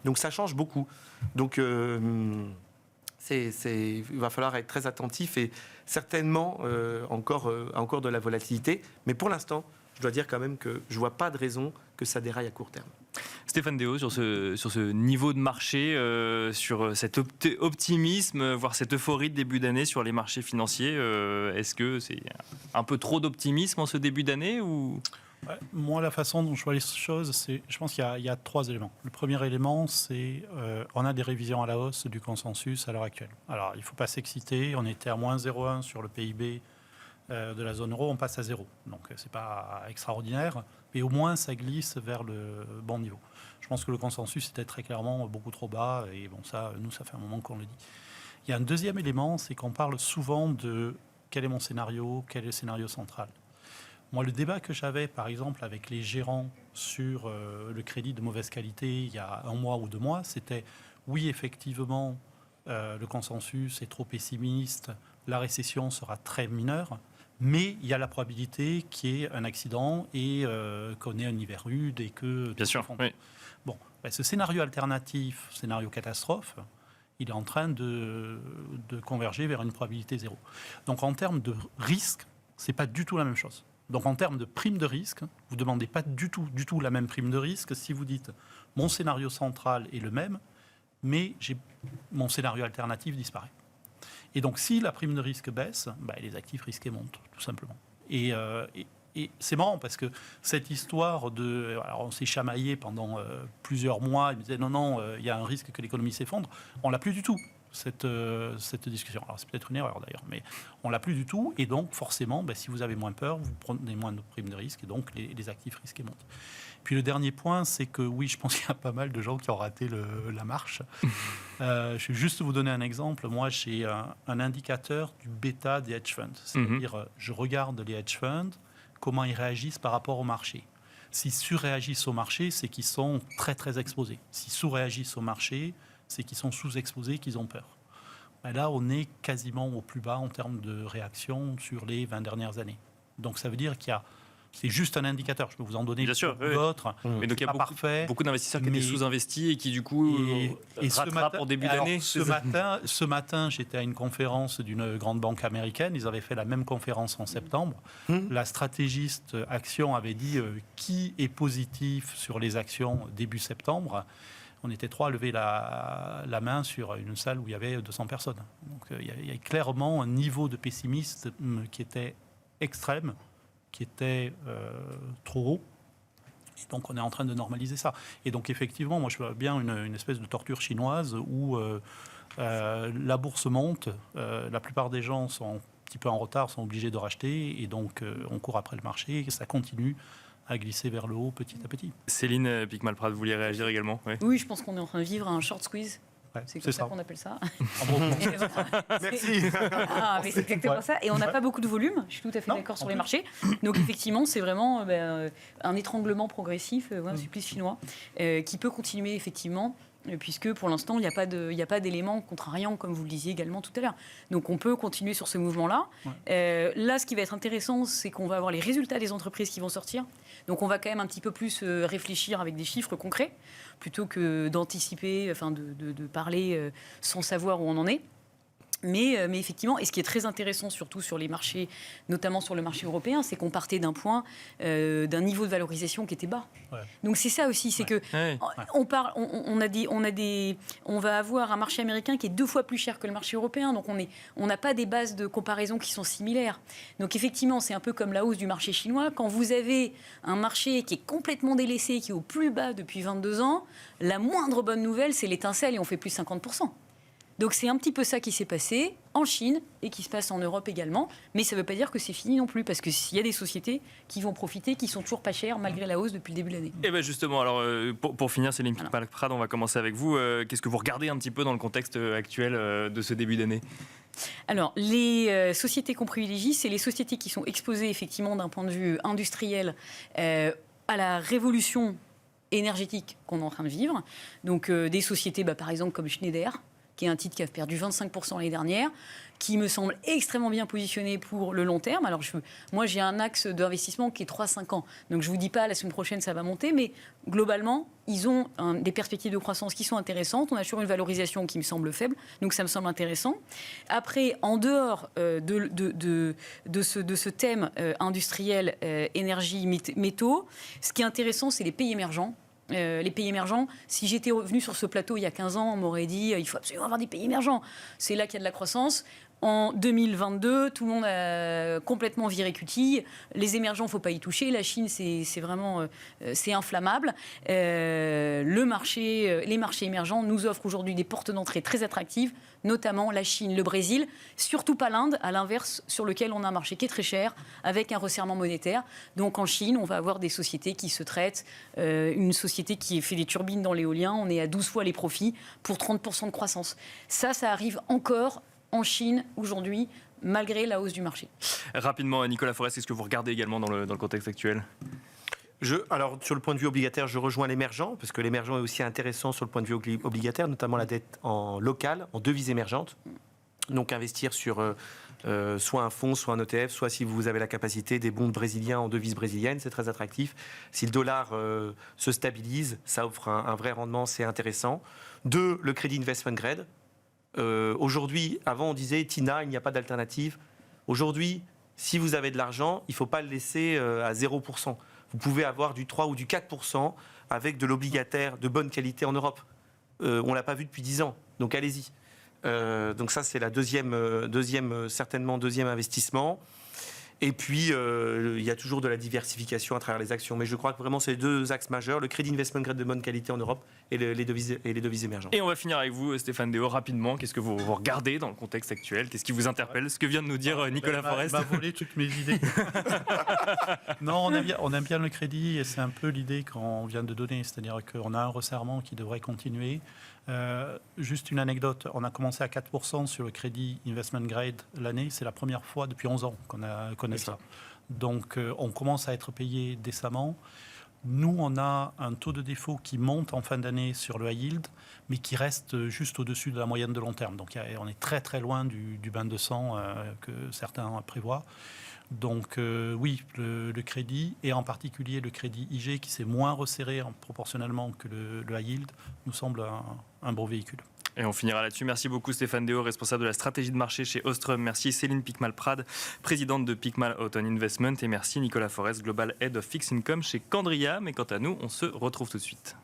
Donc ça change beaucoup. Donc il va falloir être très attentif et certainement encore de la volatilité. Mais pour l'instant, je dois dire quand même que je ne vois pas de raison que ça déraille à court terme. Stéphane Déo, sur ce niveau de marché, sur cet optimisme, voire cette euphorie de début d'année sur les marchés financiers, est-ce que c'est un peu trop d'optimisme en ce début d'année ou... Ouais, moi, la façon dont je vois les choses, je pense qu'il y a 3 éléments. Le premier élément, c'est on a des révisions à la hausse du consensus à l'heure actuelle. Alors, il ne faut pas s'exciter. On était à moins 0,1 sur le PIB de la zone euro, on passe à 0. Donc, ce n'est pas extraordinaire, mais au moins, ça glisse vers le bon niveau. Je pense que le consensus était très clairement beaucoup trop bas, et bon, ça, nous, ça fait un moment qu'on le dit. Il y a un deuxième élément, c'est qu'on parle souvent de quel est mon scénario, quel est le scénario central. Moi, le débat que j'avais, par exemple, avec les gérants sur le crédit de mauvaise qualité il y a 1 mois ou 2 mois, c'était oui, effectivement, le consensus est trop pessimiste, la récession sera très mineure, mais il y a la probabilité qu'il y ait un accident et qu'on ait un hiver rude et que... Bien sûr, oui. Bon, ce scénario alternatif, scénario catastrophe, il est en train de converger vers une probabilité 0. Donc, en termes de risque, ce n'est pas du tout la même chose. Donc, en termes de prime de risque, vous ne demandez pas du tout la même prime de risque si vous dites « mon scénario central est le même, mais mon scénario alternatif disparaît ». Et donc, si la prime de risque baisse, les actifs risqués montent, tout simplement. Et c'est marrant parce que cette histoire de... Alors, on s'est chamaillé pendant plusieurs mois, ils me disaient « non, il y a un risque que l'économie s'effondre ». On ne l'a plus du tout. Cette discussion. Alors, c'est peut-être une erreur d'ailleurs, mais on ne l'a plus du tout. Et donc, forcément, si vous avez moins peur, vous prenez moins de primes de risque et donc les actifs risqués montent. Puis le dernier point, c'est que oui, je pense qu'il y a pas mal de gens qui ont raté la marche. Je vais juste vous donner un exemple. Moi, j'ai un indicateur du bêta des hedge funds. C'est-à-dire, je regarde les hedge funds, comment ils réagissent par rapport au marché. S'ils surréagissent au marché, c'est qu'ils sont très, très exposés. S'ils sous-réagissent au marché, c'est qu'ils sont sous-exposés, qu'ils ont peur. Là, on est quasiment au plus bas en termes de réaction sur les 20 dernières années. Donc, ça veut dire c'est juste un indicateur. Je peux vous en donner d'autres. Mais donc, il y a beaucoup d'investisseurs qui étaient sous-investis et qui, du coup, rattrapent en début d'année. Ce matin, j'étais à une conférence d'une grande banque américaine. Ils avaient fait la même conférence en septembre. La stratégiste Action avait dit qui est positif sur les actions début septembre. On était 3 à lever la main sur une salle où il y avait 200 personnes. Donc il y a clairement un niveau de pessimisme qui était extrême, qui était trop haut. Et donc on est en train de normaliser ça. Et donc effectivement, moi je vois bien une espèce de torture chinoise où la bourse monte, la plupart des gens sont un petit peu en retard, sont obligés de racheter, et donc on court après le marché, et ça continue à glisser vers le haut petit à petit. Céline Picmal-Prat, vous vouliez réagir également? Oui, je pense qu'on est en train de vivre un short squeeze. Ouais, c'est comme ça qu'on appelle ça. Merci. Mais c'est exactement ça. Et on n'a pas beaucoup de volume. Je suis tout à fait d'accord sur les marchés. Donc effectivement, c'est vraiment un étranglement progressif, un supplice chinois, qui peut continuer effectivement. Puisque pour l'instant, il n'y a pas d'éléments contrariants, comme vous le disiez également tout à l'heure. Donc on peut continuer sur ce mouvement-là. Là, ce qui va être intéressant, c'est qu'on va avoir les résultats des entreprises qui vont sortir. Donc on va quand même un petit peu plus réfléchir avec des chiffres concrets, plutôt que d'anticiper, enfin de parler sans savoir où on en est. Mais effectivement, et ce qui est très intéressant surtout sur les marchés, notamment sur le marché européen, c'est qu'on partait d'un point, d'un niveau de valorisation qui était bas. Donc c'est ça aussi, c'est que on va avoir un marché américain qui est 2 fois plus cher que le marché européen. Donc on n'a pas des bases de comparaison qui sont similaires. Donc effectivement, c'est un peu comme la hausse du marché chinois. Quand vous avez un marché qui est complètement délaissé, qui est au plus bas depuis 22 ans, la moindre bonne nouvelle, c'est l'étincelle et on fait plus 50%. Donc c'est un petit peu ça qui s'est passé en Chine et qui se passe en Europe également. Mais ça ne veut pas dire que c'est fini non plus, parce qu'il y a des sociétés qui vont profiter, qui sont toujours pas chères malgré la hausse depuis le début de l'année. Et bien justement, alors pour finir, Céline Picmal-Prade, on va commencer avec vous. Qu'est-ce que vous regardez un petit peu dans le contexte actuel de ce début d'année ? Alors, les sociétés qu'on privilégie, c'est les sociétés qui sont exposées effectivement d'un point de vue industriel à la révolution énergétique qu'on est en train de vivre. Donc, des sociétés, par exemple, comme Schneider, qui est un titre qui a perdu 25% l'année dernière, qui me semble extrêmement bien positionné pour le long terme. Alors, moi, j'ai un axe d'investissement qui est 3-5 ans. Donc, je ne vous dis pas, la semaine prochaine, ça va monter, mais globalement, ils ont des perspectives de croissance qui sont intéressantes. On a toujours une valorisation qui me semble faible, donc ça me semble intéressant. Après, en dehors de ce thème industriel, énergie, métaux, ce qui est intéressant, c'est les pays émergents. Les pays émergents, si j'étais revenu sur ce plateau il y a 15 ans, on m'aurait dit il faut absolument avoir des pays émergents. C'est là qu'il y a de la croissance. En 2022, tout le monde a complètement viré cutie. Les émergents, il ne faut pas y toucher. La Chine, c'est vraiment c'est inflammable. Les marchés émergents nous offrent aujourd'hui des portes d'entrée très attractives, notamment la Chine, le Brésil, surtout pas l'Inde, à l'inverse, sur lequel on a un marché qui est très cher, avec un resserrement monétaire. Donc en Chine, on va avoir des sociétés qui se traitent. Une société qui fait des turbines dans l'éolien, on est à 12 fois les profits pour 30% de croissance. Ça arrive encore en Chine aujourd'hui, malgré la hausse du marché. Rapidement, Nicolas Forest, est-ce que vous regardez également dans le contexte actuel ? Alors, sur le point de vue obligataire, je rejoins l'émergent, parce que l'émergent est aussi intéressant sur le point de vue obligataire, notamment la dette en local, en devise émergente. Donc, investir sur soit un fonds, soit un ETF, soit si vous avez la capacité des bons brésiliens en devise brésilienne, c'est très attractif. Si le dollar se stabilise, ça offre un vrai rendement, c'est intéressant. 2, le crédit investment grade. Aujourd'hui, avant on disait TINA, il n'y a pas d'alternative. Aujourd'hui, si vous avez de l'argent, il ne faut pas le laisser à 0%. Vous pouvez avoir du 3 ou du 4% avec de l'obligataire de bonne qualité en Europe. On ne l'a pas vu depuis 10 ans, donc allez-y. Donc ça, c'est la deuxième investissement. Et puis, il y a toujours de la diversification à travers les actions. Mais je crois que vraiment, c'est les deux axes majeurs, le crédit investment grade de bonne qualité en Europe et les devises émergentes. Et on va finir avec vous, Stéphane Déo, rapidement. Qu'est-ce que vous regardez dans le contexte actuel ? Qu'est-ce qui vous interpelle ? Ce que vient de nous dire Nicolas Forest. m'a volé toutes mes idées. Non, on aime bien le crédit et c'est un peu l'idée qu'on vient de donner. C'est-à-dire qu'on a un resserrement qui devrait continuer. Juste une anecdote, on a commencé à 4% sur le crédit investment grade l'année, c'est la première fois depuis 11 ans qu'on connaît ça. Donc on commence à être payé décemment. Nous, on a un taux de défaut qui monte en fin d'année sur le high yield, mais qui reste juste au-dessus de la moyenne de long terme. Donc on est très très loin du bain de sang que certains prévoient. Donc oui, le crédit, et en particulier le crédit IG qui s'est moins resserré proportionnellement que le high yield, nous semble un bon véhicule. Et on finira là-dessus. Merci beaucoup Stéphane Déo, responsable de la stratégie de marché chez Ostrum. Merci Céline Picmal-Prade, présidente de Picmal Autumn Investment. Et merci Nicolas Forest, Global Head of Fixed Income chez Candria. Mais quant à nous, on se retrouve tout de suite.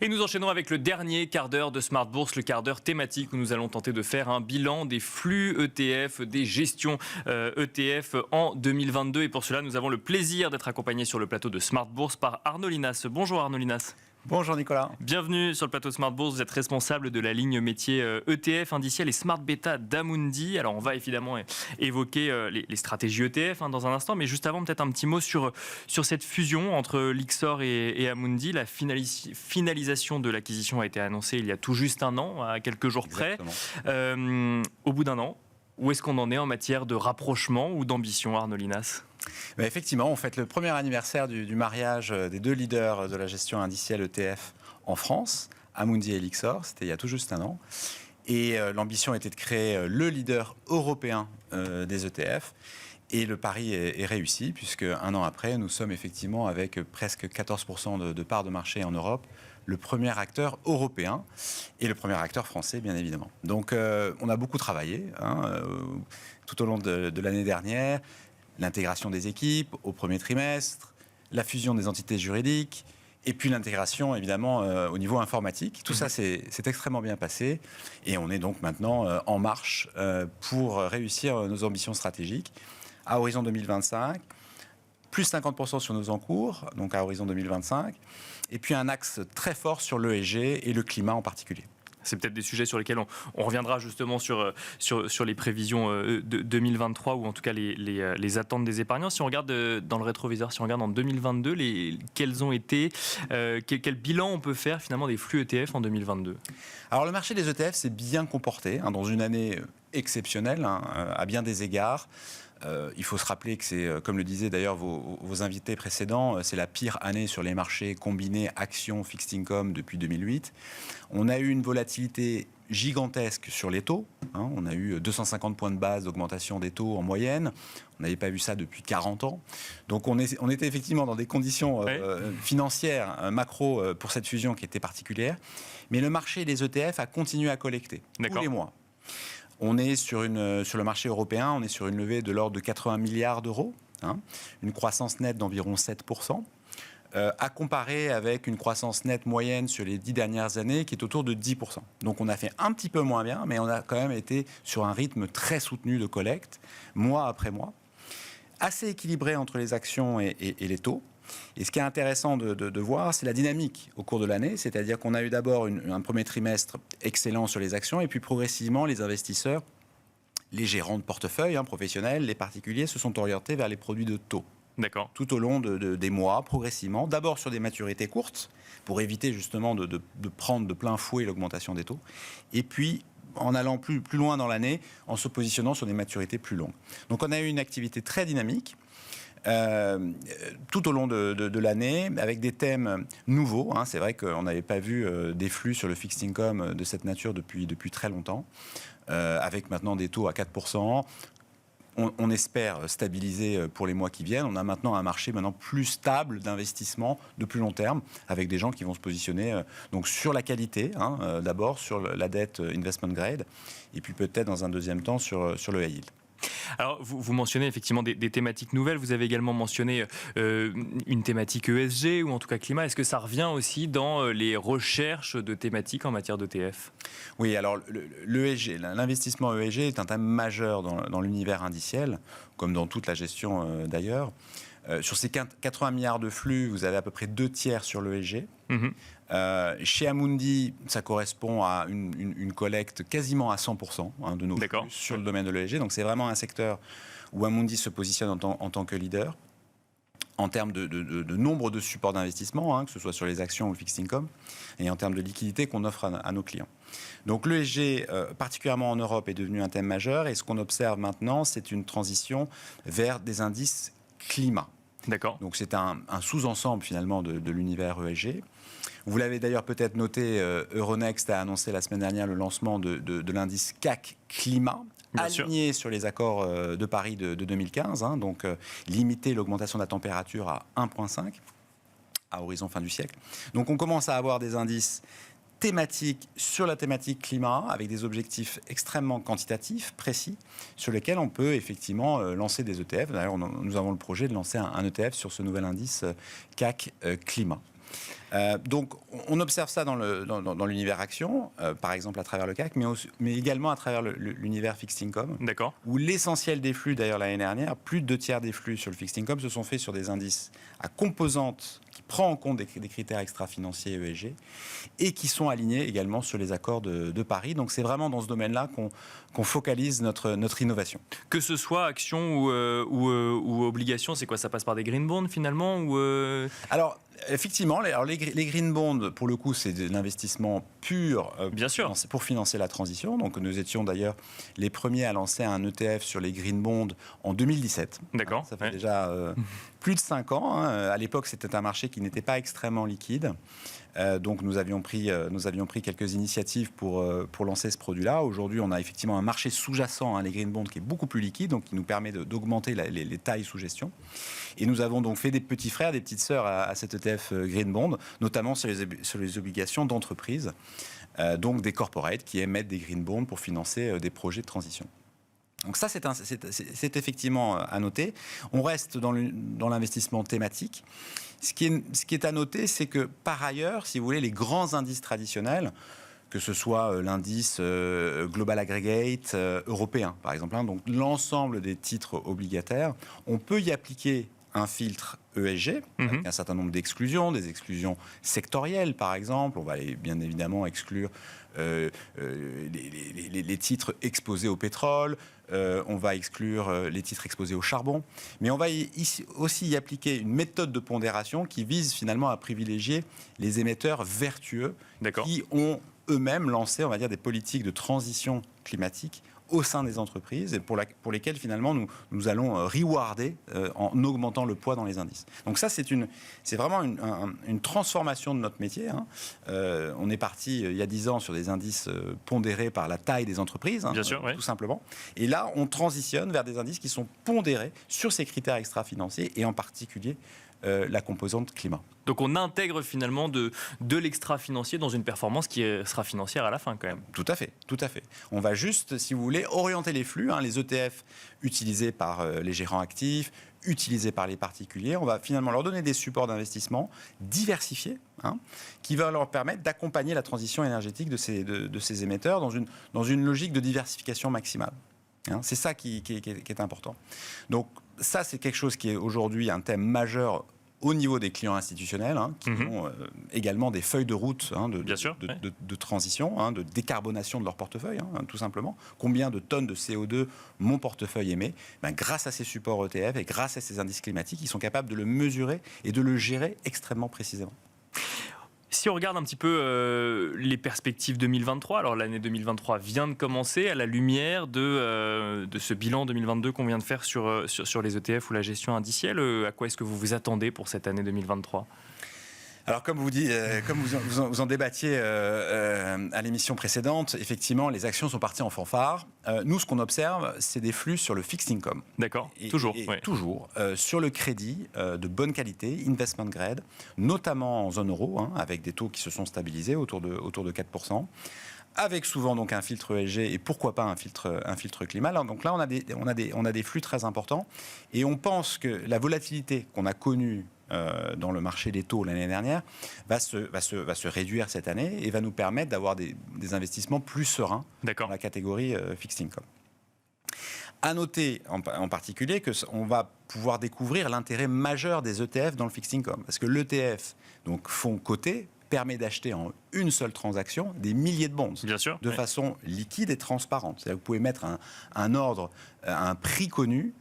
Et nous enchaînons avec le dernier quart d'heure de Smart Bourse, le quart d'heure thématique où nous allons tenter de faire un bilan des flux ETF, des gestions ETF en 2022. Et pour cela, nous avons le plaisir d'être accompagnés sur le plateau de Smart Bourse par Arnaud Linas. Bonjour Arnaud Linas. Bonjour Nicolas. Bienvenue sur le plateau Smart Bourse. Vous êtes responsable de la ligne métier ETF, indiciel et Smart Beta d'Amundi. Alors on va évidemment évoquer les stratégies ETF dans un instant, mais juste avant peut-être un petit mot sur cette fusion entre Lyxor et Amundi. La finalisation de l'acquisition a été annoncée il y a tout juste un an, à quelques jours près. Au bout d'un an, où est-ce qu'on en est en matière de rapprochement ou d'ambition, Arnaud Linas ? Effectivement, on fête le premier anniversaire du mariage des deux leaders de la gestion indicielle ETF en France, Amundi et Lyxor. C'était il y a tout juste un an. Et l'ambition était de créer le leader européen des ETF. Et le pari est réussi, puisque un an après, nous sommes effectivement avec presque 14% de part de marché en Europe, le premier acteur européen et le premier acteur français, bien évidemment. Donc, on a beaucoup travaillé tout au long de l'année dernière. L'intégration des équipes au premier trimestre, la fusion des entités juridiques, et puis l'intégration, évidemment, au niveau informatique. Tout ça, c'est extrêmement bien passé. Et on est donc maintenant en marche pour réussir nos ambitions stratégiques, à horizon 2025, plus 50% sur nos encours, donc à horizon 2025, et puis un axe très fort sur l'ESG et le climat en particulier. C'est peut-être des sujets sur lesquels on reviendra justement sur les prévisions de 2023 ou en tout cas les attentes des épargnants. Si on regarde dans le rétroviseur, si on regarde en 2022, quels ont été, quel bilan on peut faire finalement des flux ETF en 2022 ? Alors le marché des ETF s'est bien comporté dans une année exceptionnelle à bien des égards. Il faut se rappeler que c'est, comme le disaient d'ailleurs vos invités précédents, c'est la pire année sur les marchés combinés actions, fixed income depuis 2008. On a eu une volatilité gigantesque sur les taux. On a eu 250 points de base d'augmentation des taux en moyenne. On n'avait pas vu ça depuis 40 ans. Donc on était effectivement dans des conditions financières, macro, pour cette fusion qui était particulière. Mais le marché des ETF a continué à collecter tous les mois. On est sur le marché européen, on est sur une levée de l'ordre de 80 milliards d'euros, une croissance nette d'environ 7%, à comparer avec une croissance nette moyenne sur les 10 dernières années qui est autour de 10%. Donc on a fait un petit peu moins bien, mais on a quand même été sur un rythme très soutenu de collecte, mois après mois, assez équilibré entre les actions et les taux. Et ce qui est intéressant de voir, c'est la dynamique au cours de l'année, c'est-à-dire qu'on a eu d'abord un premier trimestre excellent sur les actions, et puis progressivement, les investisseurs, les gérants de portefeuille professionnels, les particuliers, se sont orientés vers les produits de taux. D'accord. Tout au long des mois, progressivement, d'abord sur des maturités courtes, pour éviter justement de prendre de plein fouet l'augmentation des taux, et puis en allant plus loin dans l'année, en se positionnant sur des maturités plus longues. Donc on a eu une activité très dynamique, tout au long de l'année, avec des thèmes nouveaux. C'est vrai qu'on n'avait pas vu des flux sur le fixed income de cette nature depuis très longtemps, avec maintenant des taux à 4%. On espère stabiliser pour les mois qui viennent. On a maintenant un marché plus stable d'investissement de plus long terme, avec des gens qui vont se positionner donc sur la qualité, d'abord sur la dette investment grade, et puis peut-être dans un deuxième temps sur le high yield. Alors, vous mentionnez effectivement des thématiques nouvelles. Vous avez également mentionné une thématique ESG ou en tout cas climat. Est-ce que ça revient aussi dans les recherches de thématiques en matière d'ETF ? Oui, alors l'ESG, l'investissement ESG est un thème majeur dans l'univers indiciel, comme dans toute la gestion d'ailleurs. Sur ces 80 milliards de flux, vous avez à peu près 2/3 sur l'ESG. Chez Amundi, ça correspond à une collecte quasiment à 100% de nos flux sur le domaine de l'ESG. Donc c'est vraiment un secteur où Amundi se positionne en tant que leader en termes de nombre de supports d'investissement, que ce soit sur les actions ou le fixed income, et en termes de liquidité qu'on offre à nos clients. Donc l'ESG, particulièrement en Europe, est devenu un thème majeur. Et ce qu'on observe maintenant, c'est une transition vers des indices climat. D'accord. Donc c'est un sous-ensemble finalement de l'univers ESG. Vous l'avez d'ailleurs peut-être noté, Euronext a annoncé la semaine dernière le lancement de l'indice CAC Climat, aligné sur les accords de Paris de 2015, donc limiter l'augmentation de la température à 1,5 à horizon fin du siècle. Donc on commence à avoir des indices thématiques sur la thématique climat, avec des objectifs extrêmement quantitatifs, précis, sur lesquels on peut effectivement lancer des ETF. D'ailleurs, nous avons le projet de lancer un ETF sur ce nouvel indice CAC Climat. Donc, on observe ça dans l'univers action, par exemple à travers le CAC, mais également à travers l'univers fixed income, où l'essentiel des flux, d'ailleurs l'année dernière, plus de 2/3 des flux sur le fixed income se sont faits sur des indices à composantes qui prennent en compte des critères extra-financiers ESG et qui sont alignés également sur les accords de Paris. Donc, c'est vraiment dans ce domaine-là qu'on focalise notre innovation. Que ce soit action ou obligation, c'est quoi ? Ça passe par des green bonds finalement ou Alors, effectivement, les green bonds, pour le coup, c'est de l'investissement pur pour financer la transition. Donc, nous étions d'ailleurs les premiers à lancer un ETF sur les green bonds en 2017. D'accord. Ça fait déjà plus de 5 ans. À l'époque, c'était un marché qui n'était pas extrêmement liquide. Donc nous avions pris quelques initiatives pour lancer ce produit-là. Aujourd'hui, on a effectivement un marché sous-jacent, les green bonds, qui est beaucoup plus liquide, donc qui nous permet d'augmenter les tailles sous gestion. Et nous avons donc fait des petits frères, des petites sœurs à cet ETF green bond, notamment sur les obligations d'entreprise, donc des corporates qui émettent des green bonds pour financer des projets de transition. Donc ça, c'est effectivement à noter. On reste dans l'investissement thématique. Ce qui est à noter, c'est que par ailleurs, si vous voulez, les grands indices traditionnels, que ce soit l'indice Global Aggregate européen, par exemple. Donc l'ensemble des titres obligataires, on peut y appliquer un filtre ESG, avec un certain nombre d'exclusions, des exclusions sectorielles par exemple. On va bien évidemment exclure les titres exposés au pétrole, on va exclure les titres exposés au charbon, mais on va aussi y appliquer une méthode de pondération qui vise finalement à privilégier les émetteurs vertueux qui ont eux-mêmes lancé, on va dire, des politiques de transition climatique au sein des entreprises et pour lesquelles finalement nous allons rewarder en augmentant le poids dans les indices. Donc ça c'est vraiment une transformation de notre métier. On est parti il y a 10 ans sur des indices pondérés par la taille des entreprises, Bien sûr, tout simplement. Et là on transitionne vers des indices qui sont pondérés sur ces critères extra-financiers et en particulier la composante climat. Donc on intègre finalement de l'extra-financier dans une performance qui sera financière à la fin quand même. Tout à fait, tout à fait. On va juste, si vous voulez, orienter les flux, les ETF utilisés par les gérants actifs, utilisés par les particuliers. On va finalement leur donner des supports d'investissement diversifiés, qui va leur permettre d'accompagner la transition énergétique de ces émetteurs dans une logique de diversification maximale. C'est ça qui est important. Donc ça, c'est quelque chose qui est aujourd'hui un thème majeur au niveau des clients institutionnels, qui ont également des feuilles de route de transition, de décarbonation de leur portefeuille, tout simplement. Combien de tonnes de CO2 mon portefeuille émet ? Grâce à ces supports ETF et grâce à ces indices climatiques, ils sont capables de le mesurer et de le gérer extrêmement précisément. Si on regarde un petit peu les perspectives 2023, alors l'année 2023 vient de commencer à la lumière de ce bilan 2022 qu'on vient de faire sur les ETF ou la gestion indicielle. À quoi est-ce que vous vous attendez pour cette année 2023 ? Alors, comme vous en débattiez à l'émission précédente, effectivement, les actions sont parties en fanfare. Nous, ce qu'on observe, c'est des flux sur le fixed income. D'accord, Toujours. Sur le crédit de bonne qualité, investment grade, notamment en zone euro, avec des taux qui se sont stabilisés autour de 4%. Avec souvent donc un filtre ESG et pourquoi pas un filtre climat. Donc là, on a des flux très importants et on pense que la volatilité qu'on a connue dans le marché des taux l'année dernière va se réduire cette année et va nous permettre d'avoir des investissements plus sereins dans la catégorie fixed income. À noter en particulier qu'on va pouvoir découvrir l'intérêt majeur des ETF dans le fixed income, parce que l'ETF, donc fonds cotés, permet d'acheter en une seule transaction des milliers de bonds, de façon liquide et transparente. C'est-à-dire que vous pouvez mettre un ordre, un prix connu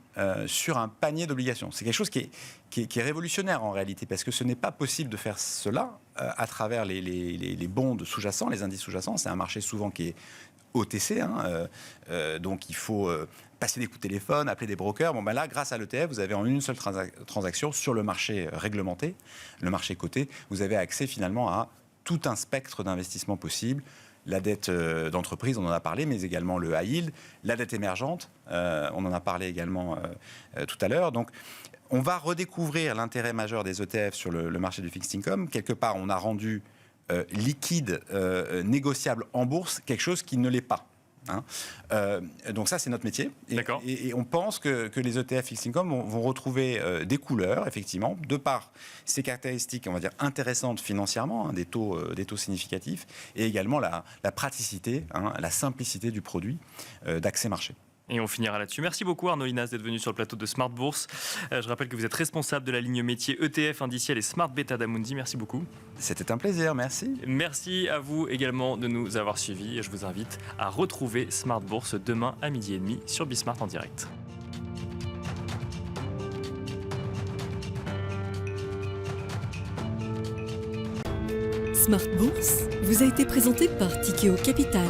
sur un panier d'obligations. C'est quelque chose qui est révolutionnaire en réalité, parce que ce n'est pas possible de faire cela à travers les bonds sous-jacents, les indices sous-jacents. C'est un marché souvent qui est OTC, donc il faut passer des coups de téléphone, appeler des brokers. Là, grâce à l'ETF, vous avez en une seule transaction sur le marché réglementé, le marché coté, vous avez accès finalement à tout un spectre d'investissements possibles. La dette d'entreprise, on en a parlé, mais également le high yield, la dette émergente, on en a parlé également tout à l'heure. Donc, on va redécouvrir l'intérêt majeur des ETF sur le marché du fixed income. Quelque part, on a rendu liquide, négociable en bourse, quelque chose qui ne l'est pas. Donc ça, c'est notre métier. Et on pense que les ETF fixed income vont retrouver des couleurs, effectivement, de par ces caractéristiques, on va dire, intéressantes financièrement, des taux significatifs, et également la praticité, la simplicité du produit d'accès marché. Et on finira là-dessus. Merci beaucoup Arnaud Linas d'être venu sur le plateau de Smart Bourse. Je rappelle que vous êtes responsable de la ligne métier ETF indiciel et Smart Beta d'Amundi. Merci beaucoup. C'était un plaisir, merci. Merci à vous également de nous avoir suivis. Je vous invite à retrouver Smart Bourse demain à 12h30 sur Bismart en direct. Smart Bourse vous a été présenté par Tikeo Capital.